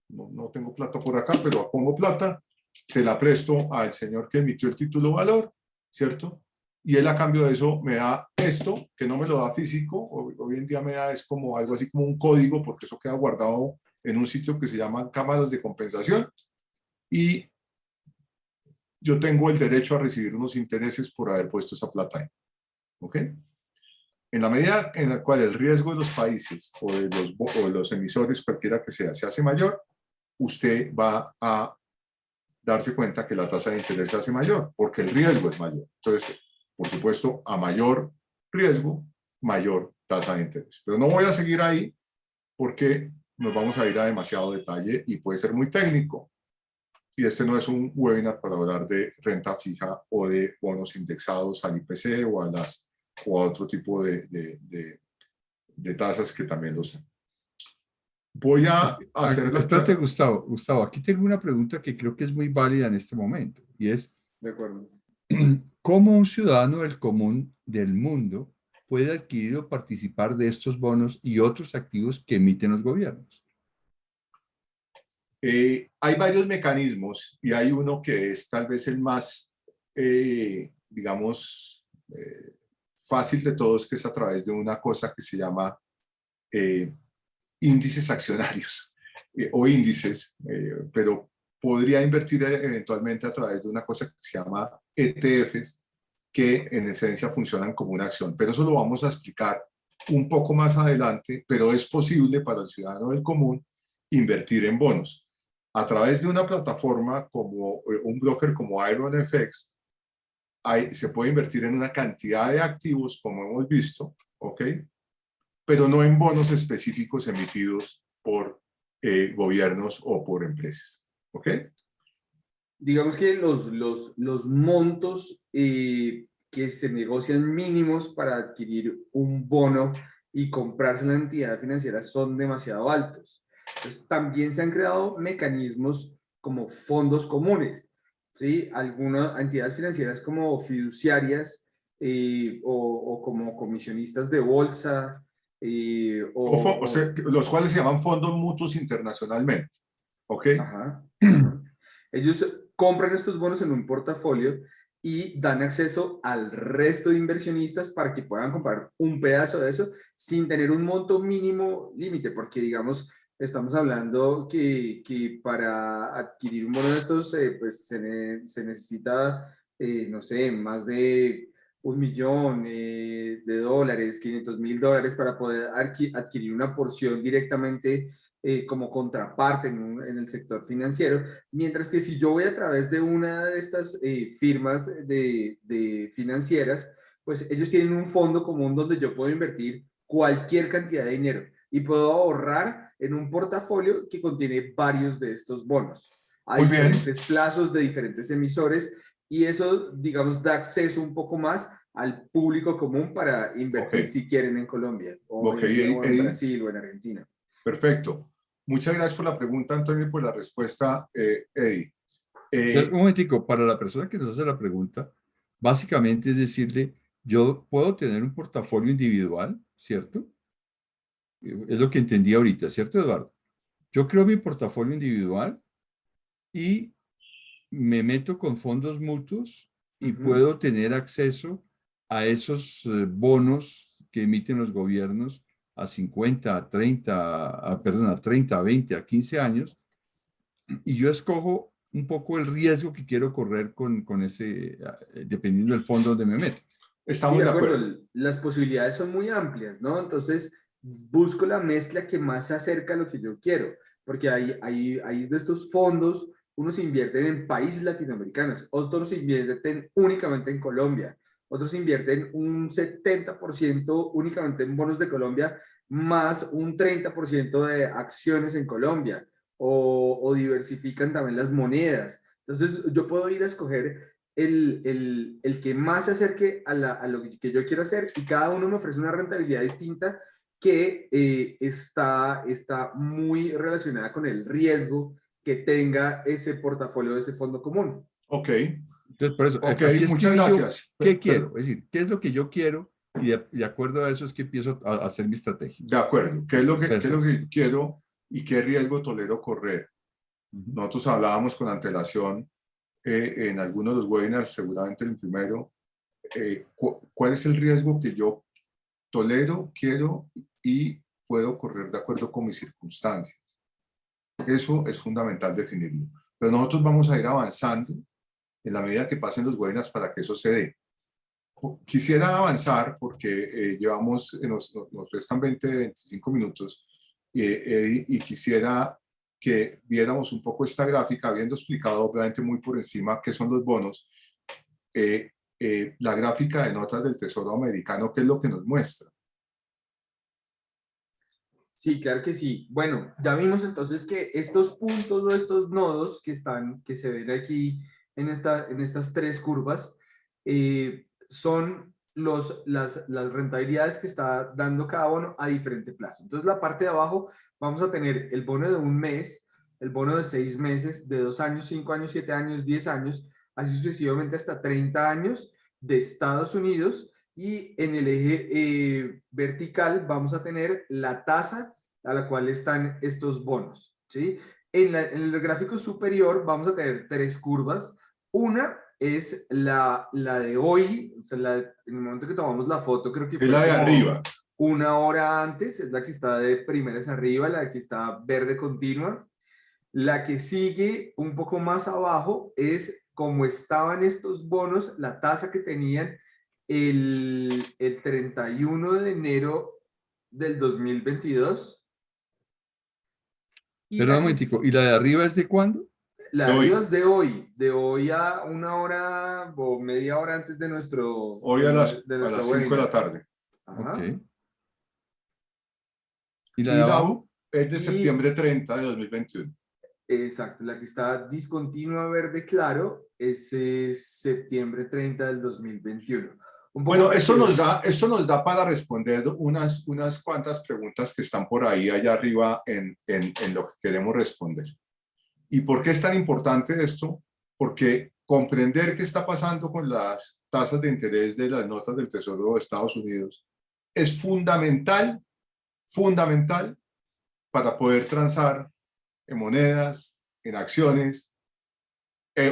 no tengo plata por acá, pero pongo plata, se la presto al señor que emitió el título valor, ¿cierto? Y él a cambio de eso me da esto, que no me lo da físico, hoy en día me da es como algo así como un código, porque eso queda guardado en un sitio que se llama cámaras de compensación, y yo tengo el derecho a recibir unos intereses por haber puesto esa plata ahí, ¿ok? En la medida en la cual el riesgo de los países o de los emisores, cualquiera que sea, se hace mayor, usted va a darse cuenta que la tasa de interés se hace mayor, porque el riesgo es mayor. Entonces, por supuesto, a mayor riesgo, mayor tasa de interés. Pero no voy a seguir ahí porque nos vamos a ir a demasiado detalle y puede ser muy técnico. Y este no es un webinar para hablar de renta fija o de bonos indexados al IPC o a otro tipo de tasas que también lo son. Voy a hacer la
Espérate, Gustavo. Gustavo, aquí tengo una pregunta que creo que es muy válida en este momento, y es,
De acuerdo.
¿cómo un ciudadano del común del mundo puede adquirir o participar de estos bonos y otros activos que emiten los gobiernos?
Hay varios mecanismos y hay uno que es tal vez el más, digamos, fácil de todos, que es a través de una cosa que se llama eh, índices accionarios o índices, pero podría invertir eventualmente a través de una cosa que se llama ETFs, que en esencia funcionan como una acción. Pero eso lo vamos a explicar un poco más adelante, pero es posible para el ciudadano del común invertir en bonos. A través de una plataforma como un broker como IronFX, se puede invertir en una cantidad de activos, como hemos visto, ¿ok? Pero no en bonos específicos emitidos por gobiernos o por empresas, ¿ok?
Digamos que los montos que se negocian mínimos para adquirir un bono y comprarse una entidad financiera son demasiado altos. Entonces, también se han creado mecanismos como fondos comunes, ¿sí? Algunas entidades financieras como fiduciarias o como comisionistas de bolsa.
O sea, los cuales se llaman fondos mutuos internacionalmente, ¿ok?
Ajá, ajá. Ellos compran estos bonos en un portafolio y dan acceso al resto de inversionistas para que puedan comprar un pedazo de eso sin tener un monto mínimo límite, porque digamos, estamos hablando que para adquirir un bono de estos, pues se necesita, no sé, más de 1 millón de dólares, $500,000 para poder adquirir una porción directamente como contraparte en el sector financiero, mientras que si yo voy a través de una de estas firmas de financieras, pues ellos tienen un fondo común donde yo puedo invertir cualquier cantidad de dinero y puedo ahorrar en un portafolio que contiene varios de estos bonos a
Muy bien.
diferentes plazos de diferentes emisores, y eso, digamos, da acceso un poco más al público común para invertir
Ok,
si quieren en Colombia
ok,
o en
Eddie,
Brasil o en Argentina.
perfecto. Muchas gracias por la pregunta, Antonio, y por la respuesta, Eddie.
Entonces, un momentico, para la persona que nos hace la pregunta, básicamente es decirle, yo puedo tener un portafolio individual, ¿cierto? Es lo que entendí ahorita, ¿cierto, Eduardo? Yo creo mi portafolio individual y me meto con fondos mutuos y
Ujú.
puedo tener acceso a esos bonos que emiten los gobiernos a 50, a 30, perdón, a 30, a 20, a 15 años, y yo escojo un poco el riesgo que quiero correr con ese, dependiendo del fondo donde me meto.
Sí,
Estamos
de
de
acuerdo.
acuerdo.
Las posibilidades son muy amplias, ¿no? Entonces, busco la mezcla que más se acerca a lo que yo quiero, porque hay de estos fondos, unos invierten en países latinoamericanos, otros invierten únicamente en Colombia, otros invierten un 70% únicamente en bonos de Colombia, más un 30% de acciones en Colombia, o diversifican también las monedas. Entonces, yo puedo ir a escoger el que más se acerque a lo que yo quiero hacer, y cada uno me ofrece una rentabilidad distinta que está muy relacionada con el riesgo que tenga ese portafolio de ese fondo común.
Ok,
Entonces, por eso,
ok,
aquí
muchas
escribí yo
gracias.
qué quiero, es decir, qué es lo que yo quiero, y de acuerdo a eso es que empiezo a hacer mi estrategia.
De acuerdo. ¿Qué es lo
Perfecto.
que quiero y qué riesgo tolero correr?
Ujú.
Nosotros hablábamos con antelación en algunos de los webinars, seguramente en el primero, cuál es el riesgo que yo tolero, quiero y puedo correr de acuerdo con mis circunstancias. Eso es fundamental definirlo. Pero nosotros vamos a ir avanzando en la medida que pasen los webinars para que eso se dé. Quisiera avanzar porque nos restan 20, 25 minutos, y quisiera que viéramos un poco esta gráfica, habiendo explicado obviamente muy por encima qué son los bonos, la gráfica de notas del Tesoro americano, qué es lo que nos muestra.
Sí, claro que sí. Bueno, ya vimos entonces que estos puntos o estos nodos que se ven aquí en estas tres curvas, son las rentabilidades que está dando cada bono a diferente plazo. Entonces, la parte de abajo vamos a tener el bono de un mes, el bono de 6 meses, de 2 años, 5 años, 7 años, 10 años, así sucesivamente hasta 30 años de Estados Unidos. Y en el eje vertical vamos a tener la tasa a la cual están estos bonos, ¿sí? En el gráfico superior vamos a tener tres curvas. Una es la de hoy, o sea, en el momento que tomamos la foto, creo que
Es
fue
la de
como
arriba.
1 hora antes, es la que está de primeras arriba, la que está verde continua. La que sigue un poco más abajo es cómo estaban estos bonos, la tasa que tenían el 31 de enero del 2022. Y
Perdón un momentico, ¿y la de arriba es de cuándo?
la
De
de arriba
hoy.
es de hoy a 1 hora o media hora antes de
Hoy
de
a
nuestro
las 5 de la
webinar.
tarde.
Ok.
Ajá.
¿Y la de
Y la
abajo?
U es de
Y
septiembre 30 de 2021.
exacto, la que está discontinua verde claro es septiembre 30 del 2021. Un poco
Bueno,
para que...
esto nos da para responder unas cuantas preguntas que están por ahí allá arriba en lo que queremos responder. ¿Y por qué es tan importante esto? Porque comprender qué está pasando con las tasas de interés de las notas del Tesoro de Estados Unidos es fundamental, fundamental para poder transar en monedas, en acciones,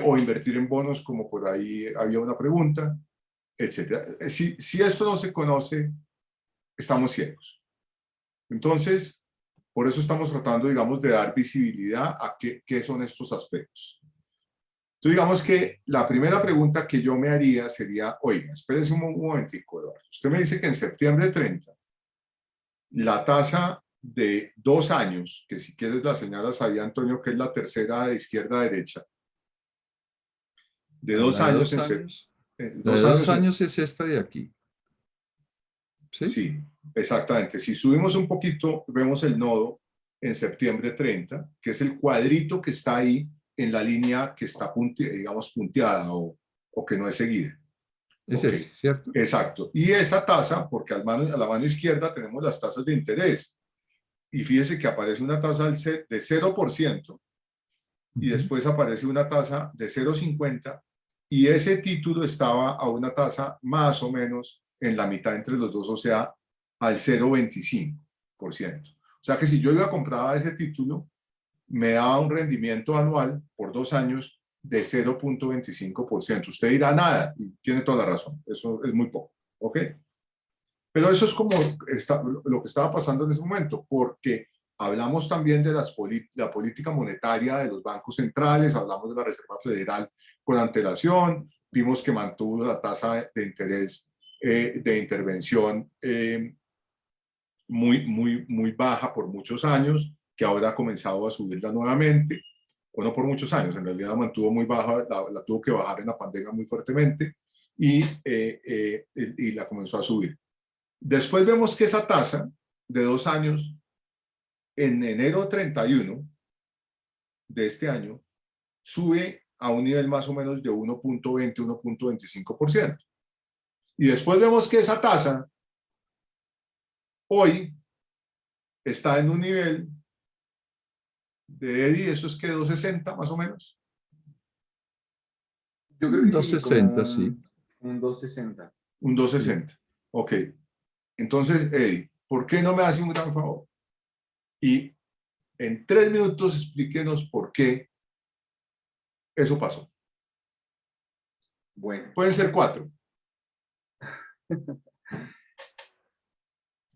o invertir en bonos, como por ahí había una pregunta, etcétera. Si esto no se conoce, estamos ciegos. Entonces, por eso estamos tratando, digamos, de dar visibilidad a qué son estos aspectos. Entonces, digamos que la primera pregunta que yo me haría sería, oiga, espérese un momentico, Eduardo. Usted me dice que en septiembre 30 la tasa de 2 años, que si quieres la señalas ahí, Antonio, que es la tercera de izquierda a derecha, de 2
La de
años
2 años. La de
2
2
años
años es esta de aquí. ¿Sí?
sí, exactamente. Si subimos un poquito, vemos el nodo en septiembre 30, que es el cuadrito que está ahí en la línea que está, digamos, punteada o que no es seguida.
Es
Ok,
ese, ¿cierto?
exacto. Y esa tasa, porque a la mano izquierda tenemos las tasas de interés. Y fíjese que aparece una tasa de 0% y después aparece una tasa de 0,50 y ese título estaba a una tasa más o menos en la mitad entre los dos, o sea, al 0,25%. O sea que si yo iba a comprar ese título, me daba un rendimiento anual por 2 años de 0,25%. Usted dirá nada, y tiene toda la razón, eso es muy poco, ¿ok? Pero eso es como lo que estaba pasando en ese momento, porque hablamos también de la política monetaria de los bancos centrales, hablamos de la Reserva Federal con antelación, vimos que mantuvo la tasa de interés de intervención muy baja por muchos años, que ahora ha comenzado a subirla nuevamente, o no por muchos años, en realidad mantuvo muy baja, la tuvo que bajar en la pandemia muy fuertemente y la comenzó a subir. Después vemos que esa tasa de 2 años, en enero 31 de este año, sube a un nivel más o menos de 1,20, 1,25%. Y después vemos que esa tasa hoy está en un nivel de Eddie, eso es que 2,60 más o menos.
Yo creo que sí, como
260, sí.
un 260.
Un 2,60. Ok. Entonces, Eddie, ¿por qué no me hace un gran favor? Y en 3 minutos explíquenos por qué eso pasó.
Bueno,
Pueden ser 4.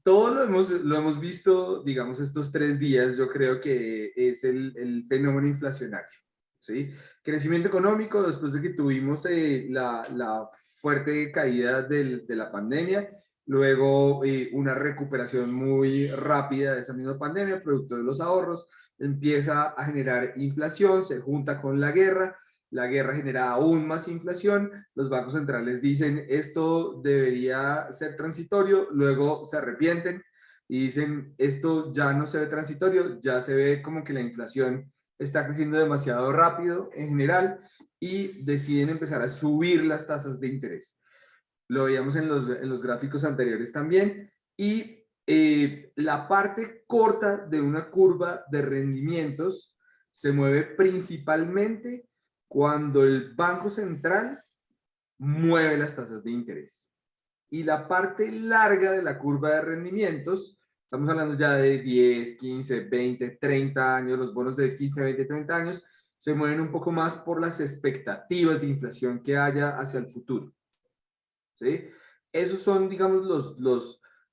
todo lo hemos visto, digamos, estos 3 días, yo creo que es el fenómeno inflacionario, ¿sí? Crecimiento económico después de que tuvimos la fuerte caída de la pandemia, luego una recuperación muy rápida de esa misma pandemia, producto de los ahorros, empieza a generar inflación, se junta con la guerra genera aún más inflación, los bancos centrales dicen esto debería ser transitorio, luego se arrepienten y dicen esto ya no se ve transitorio, ya se ve como que la inflación está creciendo demasiado rápido en general y deciden empezar a subir las tasas de interés. Lo veíamos en los gráficos anteriores también y la parte corta de una curva de rendimientos se mueve principalmente cuando el Banco Central mueve las tasas de interés. Y la parte larga de la curva de rendimientos, estamos hablando ya de 10, 15, 20, 30 años, los bonos de 15, 20, 30 años, se mueven un poco más por las expectativas de inflación que haya hacia el futuro. ¿Sí? Esos son, digamos,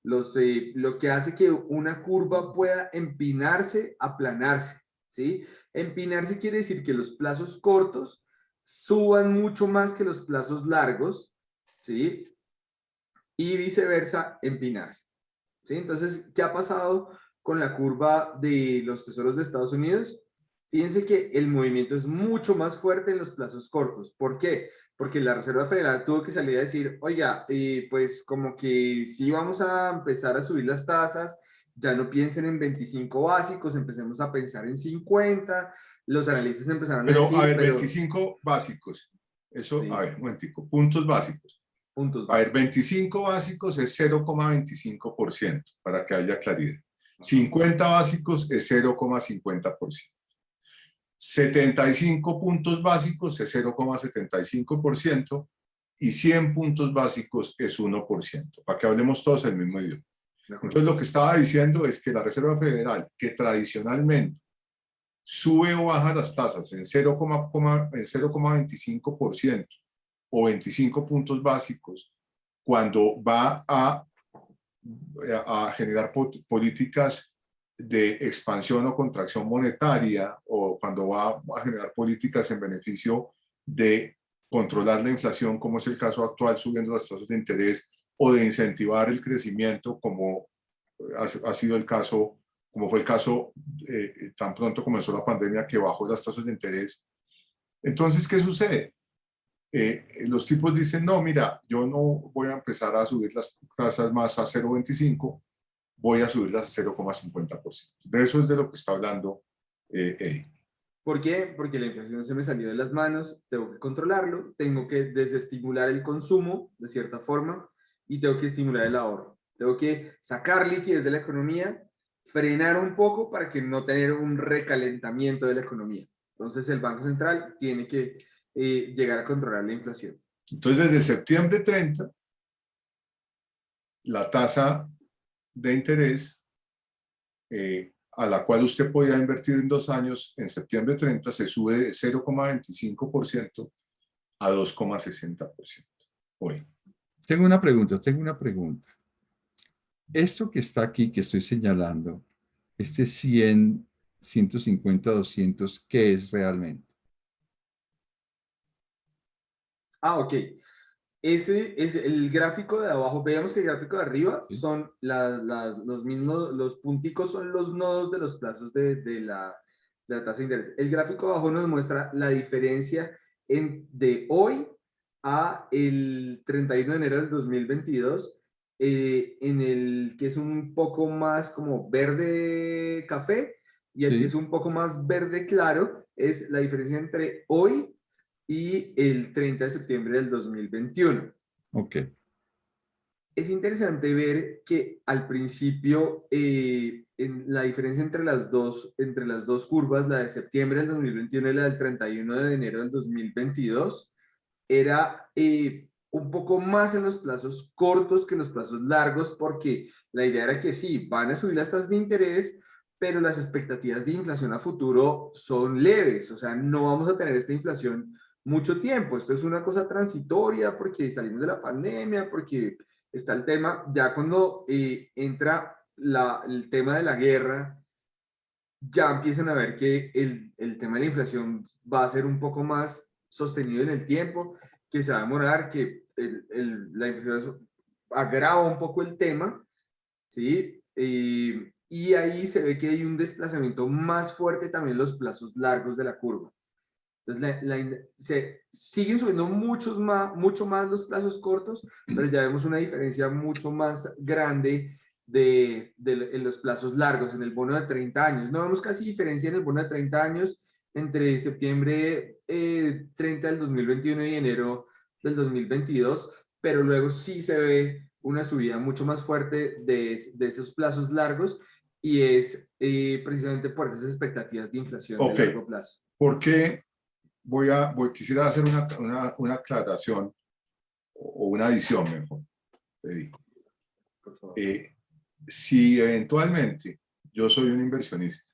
lo que hace que una curva pueda empinarse, aplanarse. ¿Sí? Empinarse quiere decir que los plazos cortos suban mucho más que los plazos largos, ¿sí? Y viceversa, empinarse. ¿Sí? Entonces, ¿qué ha pasado con la curva de los tesoros de Estados Unidos? Fíjense que el movimiento es mucho más fuerte en los plazos cortos. ¿Por qué? Porque la Reserva Federal tuvo que salir a decir, oiga, pues como que sí vamos a empezar a subir las tasas, ya no piensen en 25 básicos, empecemos a pensar en 50. Los analistas empezaron a
Pero, a
decir,
ver,
pero
25 básicos. Eso, a
sí,
ver, un momentico. Puntos básicos.
puntos
A ver,
básicos.
25 básicos es 0,25%, para que haya claridad.
Ajá.
50 básicos es 0,50%. 75 puntos básicos es 0,75% y 100 puntos básicos es 1%, para que hablemos todos el mismo idioma.
De acuerdo.
Entonces, lo que estaba diciendo es que la Reserva Federal, que tradicionalmente sube o baja las tasas en 0,25% o 25 puntos básicos, cuando va a generar políticas de expansión o contracción monetaria o cuando va a generar políticas en beneficio de controlar la inflación, como es el caso actual, subiendo las tasas de interés, o de incentivar el crecimiento, como ha sido el caso como fue el caso tan pronto comenzó la pandemia que bajó las tasas de interés. Entonces, ¿qué sucede? Los tipos dicen, no, mira, yo no voy a empezar a subir las tasas más a 0,25, voy a subirlas a 0,50%. De eso es de lo que está hablando Eddie.
¿Por qué? Porque la inflación se me salió de las manos, tengo que controlarlo, tengo que desestimular el consumo de cierta forma y tengo que estimular el ahorro. Tengo que sacar liquidez de la economía, frenar un poco para que no tener un recalentamiento de la economía. Entonces el Banco Central tiene que llegar a controlar la inflación.
Entonces, desde septiembre 30, la tasa de interés a la cual usted podía invertir en 2 años, en septiembre 30 se sube de 0,25% a 2,60% hoy.
Tengo una pregunta. Esto que está aquí, que estoy señalando, este 100, 150, 200, ¿qué es realmente?
Ah, ok. Ese es el gráfico de abajo. Veamos que el gráfico de arriba
¿Sí?
son los mismos, los punticos son los nodos de los plazos de la tasa de interés. El gráfico de abajo nos muestra la diferencia de hoy a el 31 de enero del 2022, en el que es un poco más como verde café y el que es
Sí,
un poco más verde claro es la diferencia entre hoy y el 30 de septiembre del 2021.
ok.
Es interesante ver que al principio en la diferencia entre las dos curvas, la de septiembre del 2021 y la del 31 de enero del 2022, era un poco más en los plazos cortos que en los plazos largos, porque la idea era que sí, van a subir las tasas de interés, pero las expectativas de inflación a futuro son leves, o sea, no vamos a tener esta inflación mucho tiempo. Esto es una cosa transitoria porque salimos de la pandemia, porque está el tema, ya cuando entra el tema de la guerra, ya empiezan a ver que el tema de la inflación va a ser un poco más sostenido en el tiempo, que se va a demorar, que la inflación agrava un poco el tema, ¿sí? Y ahí se ve que hay un desplazamiento más fuerte también en los plazos largos de la curva. Entonces, se siguen subiendo mucho más los plazos cortos, pero ya vemos una diferencia mucho más grande en los plazos largos, en el bono de 30 años. No vemos casi diferencia en el bono de 30 años entre septiembre 30 del 2021 y enero del 2022, pero luego sí se ve una subida mucho más fuerte de esos plazos largos y es precisamente por esas expectativas de inflación de
Ok,
largo plazo.
¿por qué quisiera hacer una aclaración o una adición mejor, te digo.
Por favor.
Si eventualmente yo soy un inversionista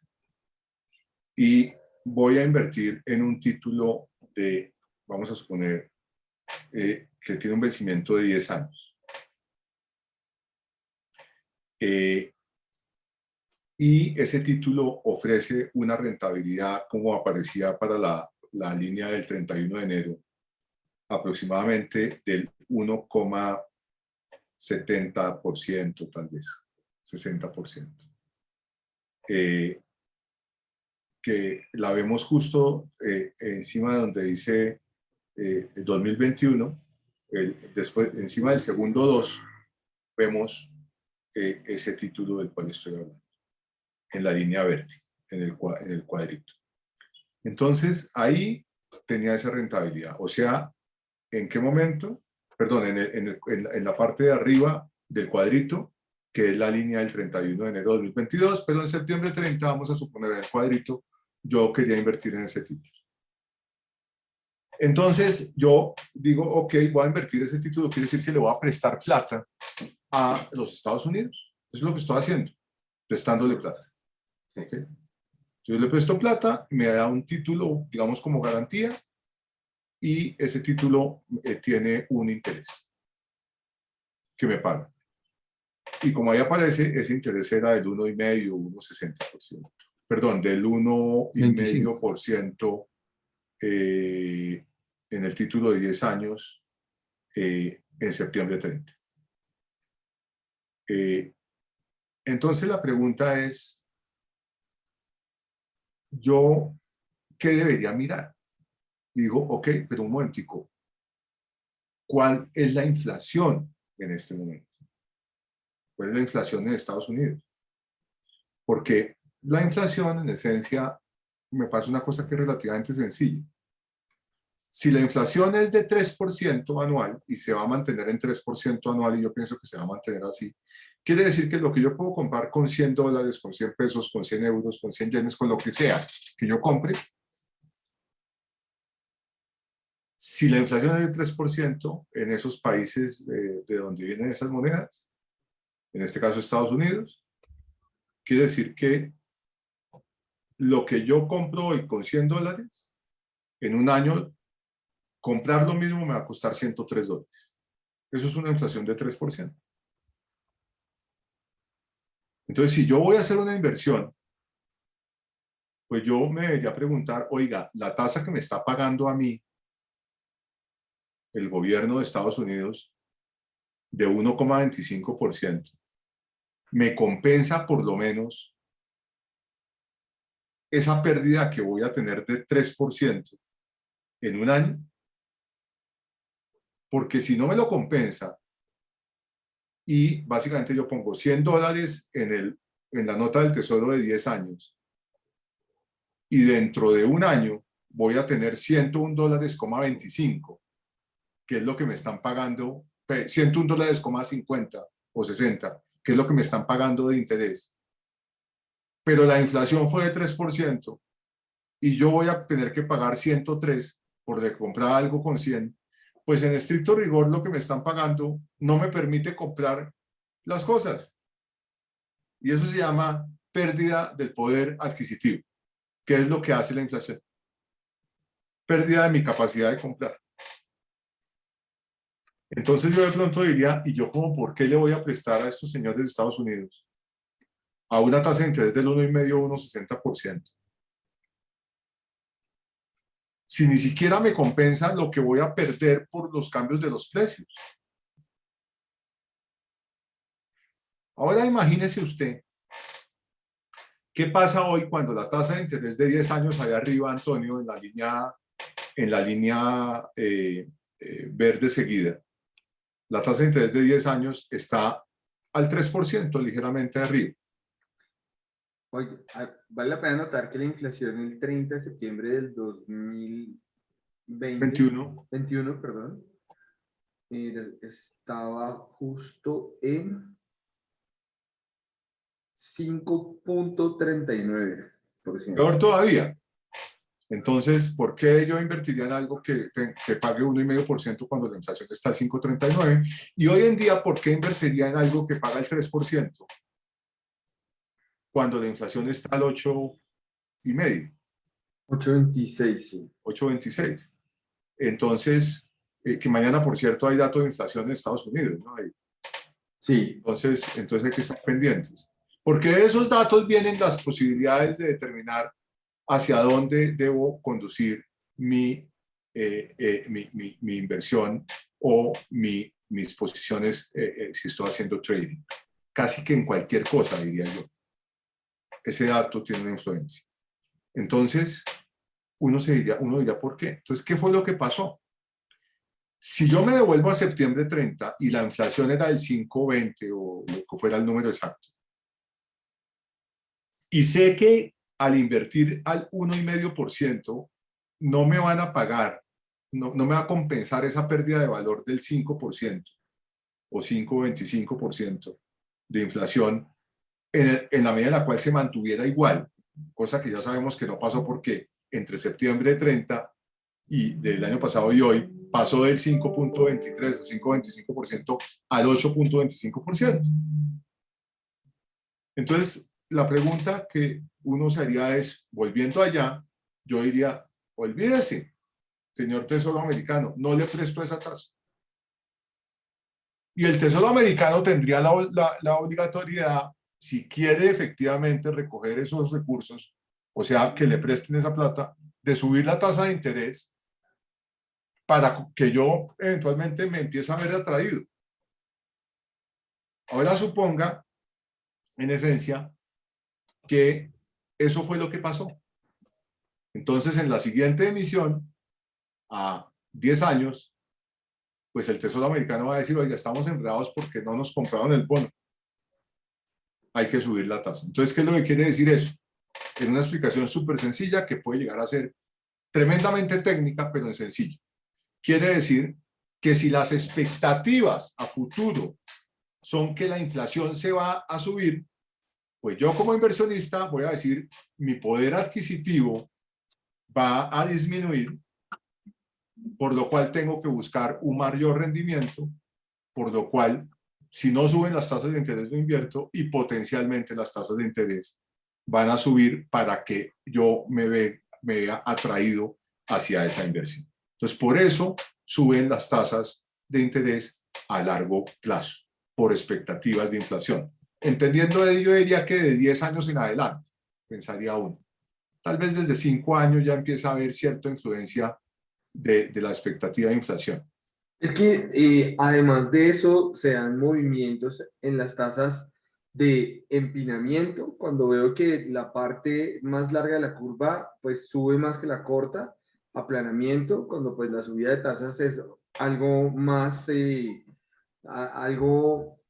y voy a invertir en un título de, vamos a suponer, que tiene un vencimiento de 10 años, y ese título ofrece una rentabilidad como aparecía para la línea del 31 de enero, aproximadamente del 1,70%, tal vez, 60%. Que la vemos justo encima de donde dice 2021, después, encima del segundo 2, vemos ese título del cual estoy hablando, en la línea verde, en el cuadrito. Entonces, ahí tenía esa rentabilidad. O sea, ¿en qué momento? Perdón, en la parte de arriba del cuadrito, que es la línea del 31 de enero de 2022, pero en septiembre 30, vamos a suponer en el cuadrito, yo quería invertir en ese título. Entonces, yo digo, ok, voy a invertir ese título, quiere decir que le voy a prestar plata a los Estados Unidos. Eso es lo que estoy haciendo, prestándole plata. ¿Okay? Yo le presto plata, me da un título, digamos, como garantía, y ese título tiene un interés que me paga. Y como ahí aparece, ese interés era del 1,5%, 1,60%. Perdón, del 1,5% en el título de 10 años en septiembre 30. Entonces la pregunta es, yo, ¿qué debería mirar? Y digo, ok, pero un momentico, ¿cuál es la inflación en este momento? ¿Cuál es la inflación en Estados Unidos? Porque la inflación, en esencia, me pasa una cosa que es relativamente sencilla. Si la inflación es de 3% anual y se va a mantener en 3% anual, y yo pienso que se va a mantener así, quiere decir que lo que yo puedo comprar con $100, con 100 pesos, con 100 euros, con 100 yenes, con lo que sea que yo compre, si la inflación es del 3% en esos países de donde vienen esas monedas, en este caso Estados Unidos, quiere decir que lo que yo compro hoy con $100, en un año, comprar lo mismo me va a costar $103. Eso es una inflación de 3%. Entonces, si yo voy a hacer una inversión, pues yo me debería preguntar, oiga, la tasa que me está pagando a mí el gobierno de Estados Unidos de 1,25%, ¿me compensa por lo menos esa pérdida que voy a tener de 3% en un año? Porque si no me lo compensa, y básicamente yo pongo $100 en la nota del tesoro de 10 años, y dentro de un año voy a tener $101.25, que es lo que me están pagando, $101.50 o 60, que es lo que me están pagando de interés. Pero la inflación fue de 3%, y yo voy a tener que pagar 103 por comprar algo con 100, pues en estricto rigor lo que me están pagando no me permite comprar las cosas. Y eso se llama pérdida del poder adquisitivo. ¿Qué es lo que hace la inflación? Pérdida de mi capacidad de comprar. Entonces yo de pronto diría, ¿y yo como por qué le voy a prestar a estos señores de Estados Unidos a una tasa de interés del 1,5-1,60%? Si ni siquiera me compensa lo que voy a perder por los cambios de los precios. Ahora imagínese usted, ¿qué pasa hoy cuando la tasa de interés de 10 años allá arriba, Antonio, en la línea verde seguida? La tasa de interés de 10 años está al 3%, ligeramente arriba.
Oye, vale la pena notar que la inflación el 30 de septiembre del 2020, 21, perdón, estaba justo en 5,39%.
Peor todavía. Entonces, ¿por qué yo invertiría en algo que pague 1,5% cuando la inflación está al 5,39? Y hoy en día, ¿por qué invertiría en algo que paga el 3% cuando la inflación está al 8,5%?
8,26, sí.
8,26. Entonces, que mañana, por cierto, hay datos de inflación en Estados Unidos, ¿no?
Sí.
Entonces hay que estar pendientes. Porque de esos datos vienen las posibilidades de determinar hacia dónde debo conducir mi inversión o mis posiciones si estoy haciendo trading. Casi que en cualquier cosa, diría yo. Ese dato tiene una influencia. Entonces, uno diría, ¿por qué? Entonces, ¿qué fue lo que pasó? Si yo me devuelvo a septiembre 30 y la inflación era del 5,20 o lo que fuera el número exacto, y sé que al invertir al 1,5% no me van a pagar, no me va a compensar esa pérdida de valor del 5% o 5,25% de inflación en la medida en la cual se mantuviera igual, cosa que ya sabemos que no pasó porque entre septiembre 30 y del año pasado y hoy pasó del 5,23 o 5,25% al 8,25%. Entonces, la pregunta que uno se haría es, volviendo allá, yo diría, olvídese, señor Tesoro americano, no le presto esa tasa. Y el Tesoro americano tendría la obligatoriedad, si quiere efectivamente recoger esos recursos, o sea, que le presten esa plata, de subir la tasa de interés para que yo eventualmente me empiece a ver atraído. Ahora suponga, en esencia, que eso fue lo que pasó. Entonces, en la siguiente emisión, a 10 años, pues el Tesoro americano va a decir, oiga, estamos enredados porque no nos compraron el bono. Hay que subir la tasa. Entonces, ¿qué es lo que quiere decir eso? En una explicación súper sencilla que puede llegar a ser tremendamente técnica, pero en sencillo. Quiere decir que si las expectativas a futuro son que la inflación se va a subir, pues yo como inversionista voy a decir, mi poder adquisitivo va a disminuir, por lo cual tengo que buscar un mayor rendimiento, por lo cual, si no suben las tasas de interés, no invierto y potencialmente las tasas de interés van a subir para que yo me vea atraído hacia esa inversión. Entonces, por eso suben las tasas de interés a largo plazo, por expectativas de inflación. Entendiendo ello, yo diría que de 10 años en adelante, pensaría uno. Tal vez desde 5 años ya empieza a haber cierta influencia de la expectativa de inflación.
Es que además de eso, se dan movimientos en las tasas de empinamiento. Cuando veo que la parte más larga de la curva pues sube más que la corta, aplanamiento, cuando pues la subida de tasas es algo más, algo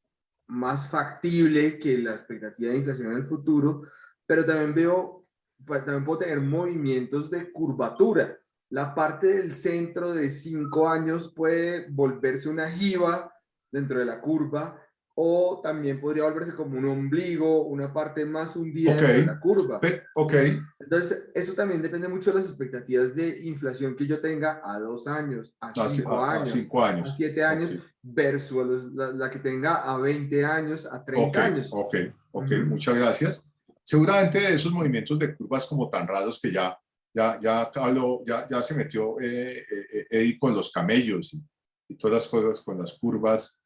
más factible que la expectativa de inflación en el futuro, pero también veo, pues, también puedo tener movimientos de curvatura. La parte del centro de 5 años puede volverse una jiba dentro de la curva, o también podría volverse como un ombligo, una parte más hundida dentro de la curva.
Ok.
Entonces, eso también depende mucho de las expectativas de inflación que yo tenga a 2 años, a 5
A
años,
5 años.
a 7 años,
Okay.
versus la que tenga a 20 años, a 30 años.
Ok, muchas gracias. Seguramente esos movimientos de curvas como tan raros que ya se metió Eddie con los camellos y todas las cosas con las curvas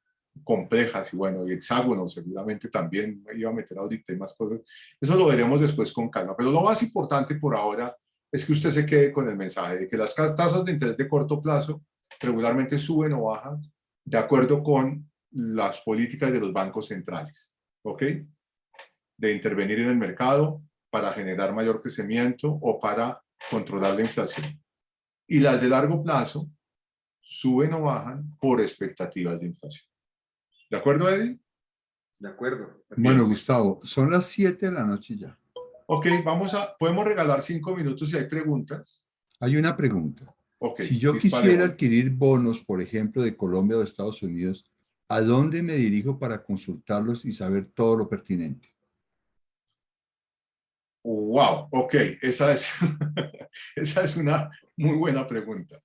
complejas y bueno, y hexágonos seguramente también iba a meter ahorita y más cosas. Eso lo veremos después con calma, pero lo más importante por ahora es que usted se quede con el mensaje de que las tasas de interés de corto plazo regularmente suben o bajan de acuerdo con las políticas de los bancos centrales, ¿ok? De intervenir en el mercado para generar mayor crecimiento o para controlar la inflación. Y las de largo plazo suben o bajan por expectativas de inflación. ¿De acuerdo, Eddie?
De acuerdo.
Bueno, Gustavo, son las 7 de la noche ya.
Ok, podemos regalar 5 minutos si hay preguntas.
Hay una pregunta.
Ok,
Si yo quisiera adquirir bonos, por ejemplo, de Colombia o de Estados Unidos, ¿a dónde me dirijo para consultarlos y saber todo lo pertinente?
Wow, ok, esa es una muy buena pregunta.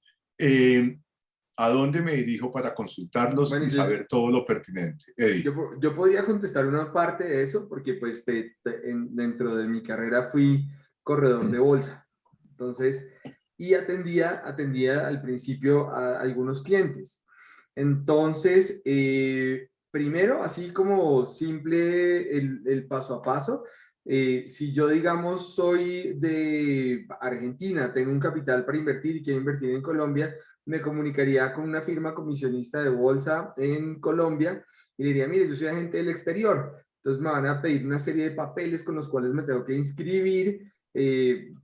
¿A dónde me dirijo para consultarlos
Bueno,
y saber todo lo pertinente? Eddie.
Yo podría contestar una parte de eso porque pues dentro de mi carrera fui corredor de bolsa. Entonces, y atendía al principio a algunos clientes. Entonces, primero, así como simple el paso a paso, si yo, digamos, soy de Argentina, tengo un capital para invertir y quiero invertir en Colombia, me comunicaría con una firma comisionista de bolsa en Colombia y le diría, mire, yo soy agente del exterior, entonces me van a pedir una serie de papeles con los cuales me tengo que inscribir,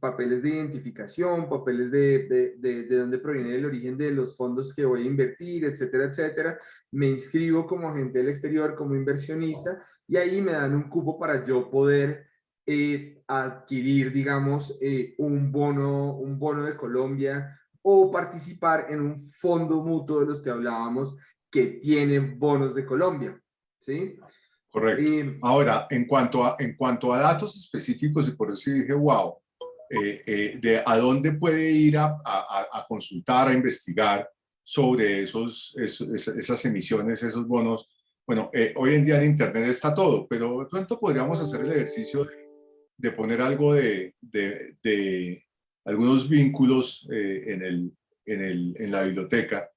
papeles de identificación, papeles de dónde proviene el origen de los fondos que voy a invertir, etcétera, etcétera. Me inscribo como agente del exterior, como inversionista, y ahí me dan un cupo para yo poder adquirir, digamos, un bono de Colombia o participar en un fondo mutuo de los que hablábamos que tiene bonos de Colombia, ¿sí?
Correcto. Ahora, en cuanto a datos específicos, y por eso dije, wow, de a dónde puede ir a consultar, a investigar sobre esas emisiones, esos bonos. Bueno, hoy en día en Internet está todo, pero de pronto podríamos hacer el ejercicio de poner algo de algunos vínculos en la biblioteca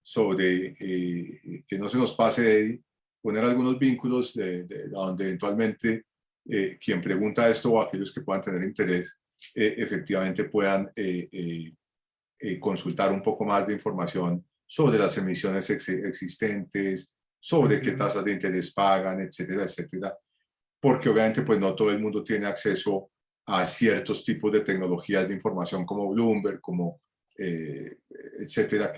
sobre que no se nos pase, Eddie, poner algunos vínculos de donde eventualmente quien pregunta esto o aquellos que puedan tener interés efectivamente puedan consultar un poco más de información sobre las emisiones existentes, sobre qué tasas de interés pagan, etcétera, etcétera, porque obviamente pues no todo el mundo tiene acceso a ciertos tipos de tecnologías de información como Bloomberg, como etcétera,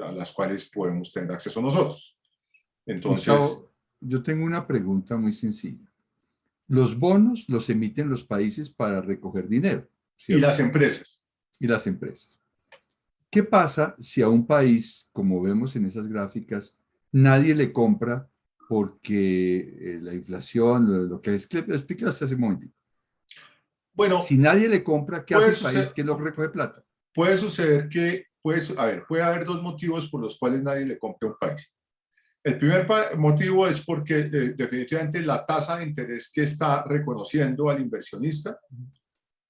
a las cuales podemos tener acceso nosotros. Entonces,
Gustavo, yo tengo una pregunta muy sencilla. Los bonos los emiten los países para recoger dinero,
y
¿cierto?
las empresas.
Y las empresas. ¿Qué pasa si a un país, como vemos en esas gráficas, nadie le compra porque la inflación, lo que explicaste hace un momento?
Bueno,
Si nadie le compra, ¿qué hace
puede
el país?
suceder,
¿Qué lo recoge plata?
puede suceder que, puede haber dos motivos por los cuales nadie le compra a un país. El primer motivo es porque definitivamente la tasa de interés que está reconociendo al inversionista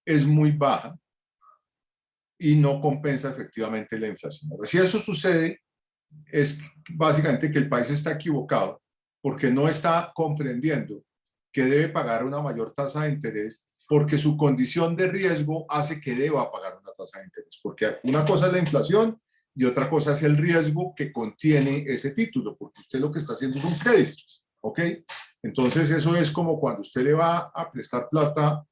es muy baja y no compensa efectivamente la inflación. Si eso sucede, es básicamente que el país está equivocado porque no está comprendiendo que debe pagar una mayor tasa de interés porque su condición de riesgo hace que deba pagar una tasa de interés. Porque una cosa es la inflación y otra cosa es el riesgo que contiene ese título, porque usted lo que está haciendo son créditos, ¿ok? Entonces eso es como cuando usted le va a prestar plata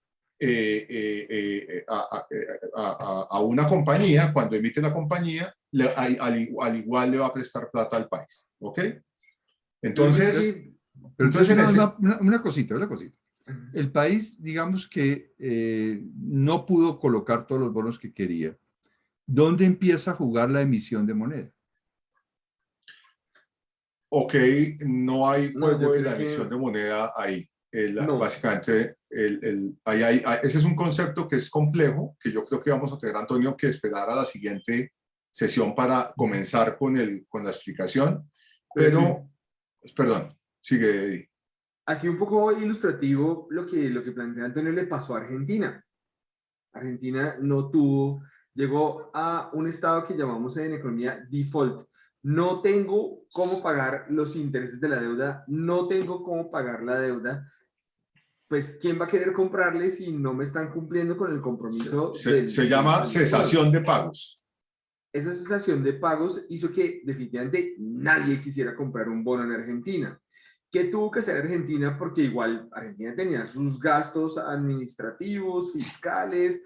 a una compañía, cuando emite la compañía, al igual le va a prestar plata al país, ¿ok?
Pero mire
Entonces,
que...
Pero
entonces
entonces
en ese,
una cosita, una cosita. El país, digamos que no pudo colocar todos los bonos que quería. ¿Dónde empieza a jugar la emisión de moneda?
ok, no hay
No, yo
juego de
creo
la emisión de
que
moneda ahí.
no.
Básicamente, ese es un concepto que es complejo, que yo creo que vamos a tener, Antonio, que esperar a la siguiente sesión para comenzar con la explicación.
Pero sí,
Pero, perdón, sigue, Eddie.
así un poco ilustrativo lo que plantea Antonio le pasó a Argentina. Argentina no tuvo, llegó a un estado que llamamos en economía default. No tengo cómo pagar los intereses de la deuda, no tengo cómo pagar la deuda. Pues, ¿quién va a querer comprarle si no me están cumpliendo con el compromiso
Se llama
de los
cesación
bonos?
de pagos.
Esa cesación de pagos hizo que definitivamente nadie quisiera comprar un bono en Argentina. ¿Qué tuvo que hacer Argentina? Porque igual Argentina tenía sus gastos administrativos, fiscales,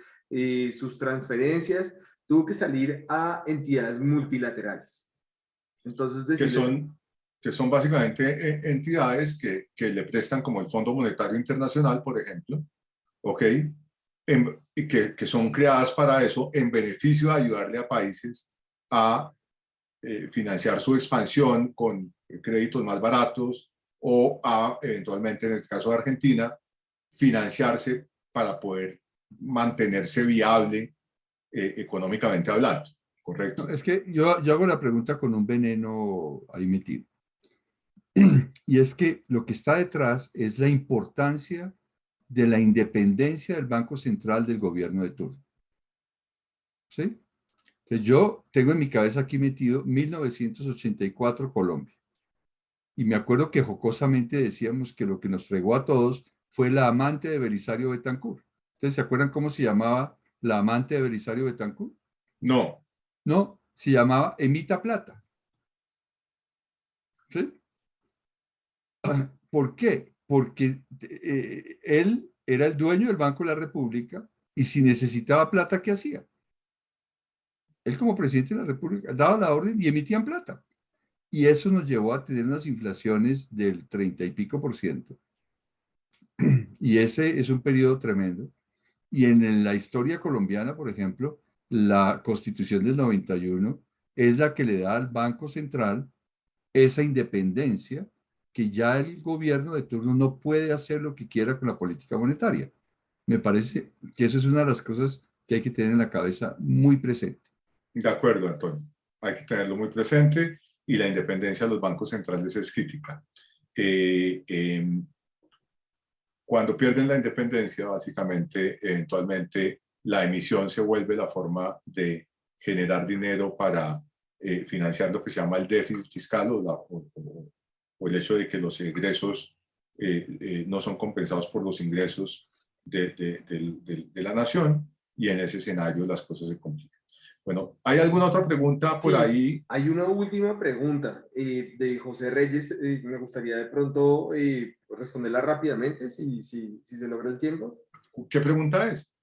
sus transferencias, tuvo que salir a entidades multilaterales. Entonces
que
decirles,
son, que son básicamente entidades que le prestan como el Fondo Monetario Internacional, por ejemplo, ¿ok? Y que son creadas para eso en beneficio de ayudarle a países a financiar su expansión con créditos más baratos o a, eventualmente, en el caso de Argentina, financiarse para poder mantenerse viable económicamente hablando,
No,
¿correcto?
es que yo hago la pregunta con un veneno ahí metido. Y es que lo que está detrás es la importancia de la independencia del Banco Central del gobierno de turno. ¿Sí? Entonces yo tengo en mi cabeza aquí metido 1984 Colombia. Y me acuerdo que jocosamente decíamos que lo que nos fregó a todos fue la amante de Belisario Betancur. ¿Ustedes se acuerdan cómo se llamaba la amante de Belisario Betancur?
No,
No, se llamaba Emita Plata. ¿Sí? ¿Por qué? Porque él era el dueño del Banco de la República y si necesitaba plata, ¿qué hacía? Él como presidente de la República daba la orden y emitían plata. Y eso nos llevó a tener unas inflaciones del 30 y pico por ciento. Y ese es un periodo tremendo. Y en la historia colombiana, por ejemplo, la Constitución del 91 es la que le da al Banco Central esa independencia que ya el gobierno de turno no puede hacer lo que quiera con la política monetaria. Me parece que eso es una de las cosas que hay que tener en la cabeza muy presente.
de acuerdo, Antonio. Hay que tenerlo muy presente y la independencia de los bancos centrales es crítica. Eh, eh, Cuando pierden la independencia, básicamente, eventualmente, la emisión se vuelve la forma de generar dinero para financiar lo que se llama el déficit fiscal o el hecho de que los ingresos no son compensados por los ingresos de la nación y en ese escenario las cosas se complican. Bueno, ¿hay alguna otra pregunta por
sí,
ahí?
hay una última pregunta de José Reyes. Me gustaría de pronto responderla rápidamente, si se logra el tiempo.
¿Qué pregunta es?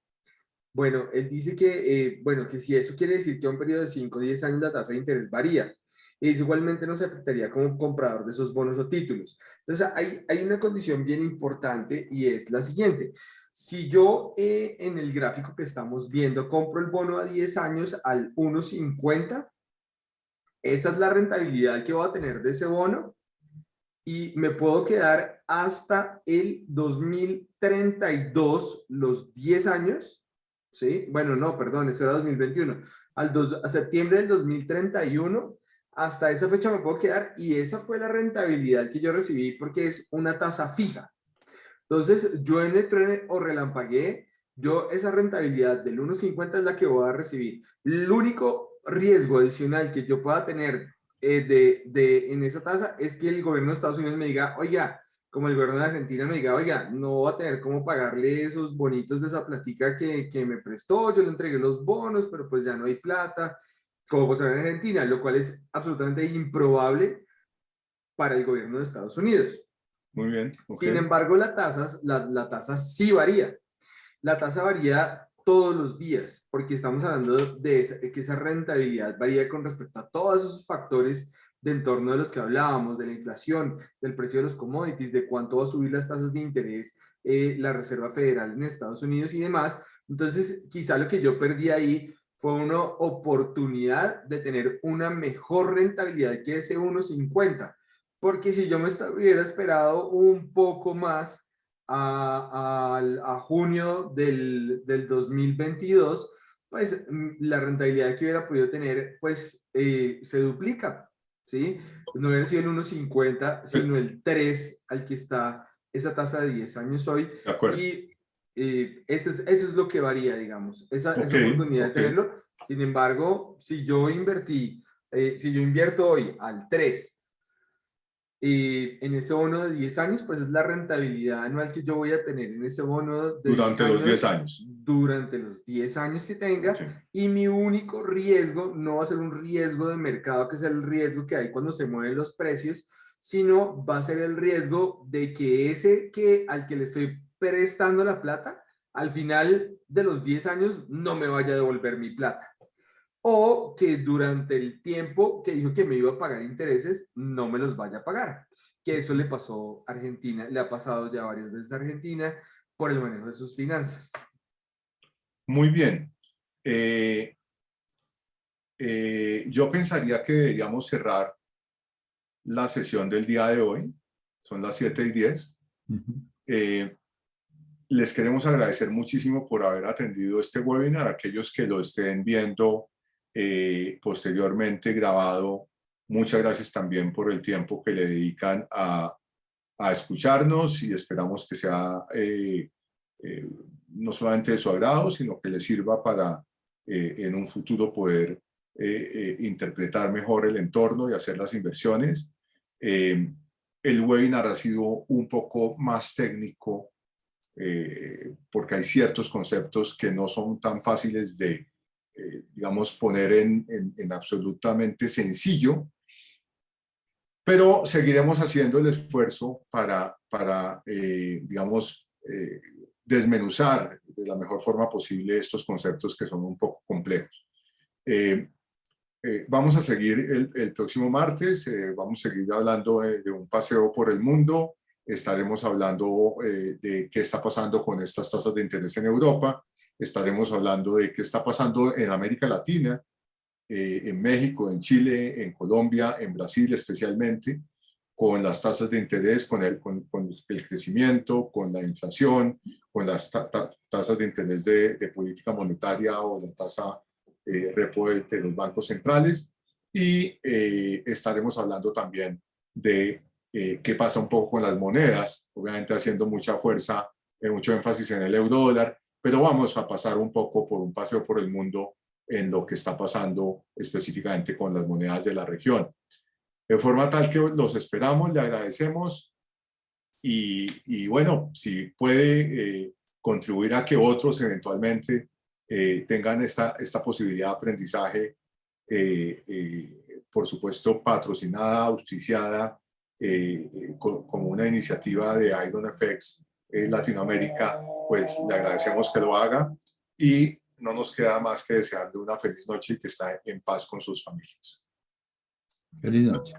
Bueno, él dice que, bueno, que si eso quiere decir que a un periodo de 5 o 10 años la tasa de interés varía. Y eso igualmente nos afectaría como comprador de esos bonos o títulos. Entonces, hay una condición bien importante y es la siguiente. Si yo en el gráfico que estamos viendo compro el bono a 10 años al 1,50, esa es la rentabilidad que voy a tener de ese bono y me puedo quedar hasta el 2032, los 10 años, ¿sí? Bueno, no, perdón, eso era 2021. A septiembre del 2031, hasta esa fecha me puedo quedar y esa fue la rentabilidad que yo recibí porque es una tasa fija. Entonces, yo en el tren o relampagué, yo esa rentabilidad del 1,50 es la que voy a recibir. El único riesgo adicional que yo pueda tener en esa tasa es que el gobierno de Estados Unidos me diga, oiga, como el gobierno de Argentina me diga, oiga, no voy a tener cómo pagarle esos bonitos de esa platica que me prestó, yo le entregué los bonos, pero pues ya no hay plata, como pasó en Argentina, lo cual es absolutamente improbable para el gobierno de Estados Unidos.
Muy bien. Okay.
Sin embargo, la tasa sí varía. La tasa varía todos los días, porque estamos hablando de que esa rentabilidad varía con respecto a todos esos factores de entorno de los que hablábamos, de la inflación, del precio de los commodities, de cuánto va a subir las tasas de interés, la Reserva Federal en Estados Unidos y demás. Entonces, quizá lo que yo perdí ahí fue una oportunidad de tener una mejor rentabilidad que ese 1,50, porque si yo me hubiera esperado un poco más a junio del 2022, pues la rentabilidad que hubiera podido tener, pues se duplica, ¿sí? No hubiera sido el 1,50, sino el 3 al que está esa tasa de 10 años hoy.
De acuerdo.
Y eso es lo que varía, digamos, esa oportunidad de tenerlo. Sin embargo, si yo invierto hoy al 3, en ese bono de 10 años, pues es la rentabilidad anual que yo voy a tener en ese bono de
durante
10
los
años,
10 años.
Durante los 10 años que tenga.
Okay.
Y mi único riesgo no va a ser un riesgo de mercado, que es el riesgo que hay cuando se mueven los precios, sino va a ser el riesgo de que al que le estoy prestando la plata, al final de los 10 años no me vaya a devolver mi plata. O que durante el tiempo que dijo que me iba a pagar intereses, no me los vaya a pagar. Que eso le pasó a Argentina, le ha pasado ya varias veces a Argentina por el manejo de sus finanzas.
Muy bien. Yo pensaría que deberíamos cerrar la sesión del día de hoy. Son las 7:10. Les queremos agradecer muchísimo por haber atendido este webinar. Aquellos que lo estén viendo posteriormente grabado, muchas gracias también por el tiempo que le dedican a escucharnos y esperamos que sea no solamente de su agrado, sino que les sirva para en un futuro poder interpretar mejor el entorno y hacer las inversiones. El webinar ha sido un poco más técnico porque hay ciertos conceptos que no son tan fáciles de, digamos, poner en absolutamente sencillo, pero seguiremos haciendo el esfuerzo para digamos, desmenuzar de la mejor forma posible estos conceptos que son un poco complejos. Vamos a seguir el próximo martes, vamos a seguir hablando de un paseo por el mundo, estaremos hablando de qué está pasando con estas tasas de interés en Europa, estaremos hablando de qué está pasando en América Latina, en México, en Chile, en Colombia, en Brasil especialmente, con las tasas de interés, con el crecimiento, con la inflación, con las tasas de interés de política monetaria o la tasa repo de los bancos centrales, y estaremos hablando también de qué pasa un poco con las monedas, obviamente haciendo mucha fuerza, mucho énfasis en el euro dólar, pero vamos a pasar un poco por un paseo por el mundo en lo que está pasando específicamente con las monedas de la región. De forma tal que los esperamos, le agradecemos y bueno, si puede contribuir a que otros eventualmente tengan esta posibilidad de aprendizaje, por supuesto patrocinada, auspiciada como una iniciativa de IronFX, Latinoamérica, pues le agradecemos que lo haga y no nos queda más que desearle una feliz noche y que esté en paz con sus familias.
Feliz noche.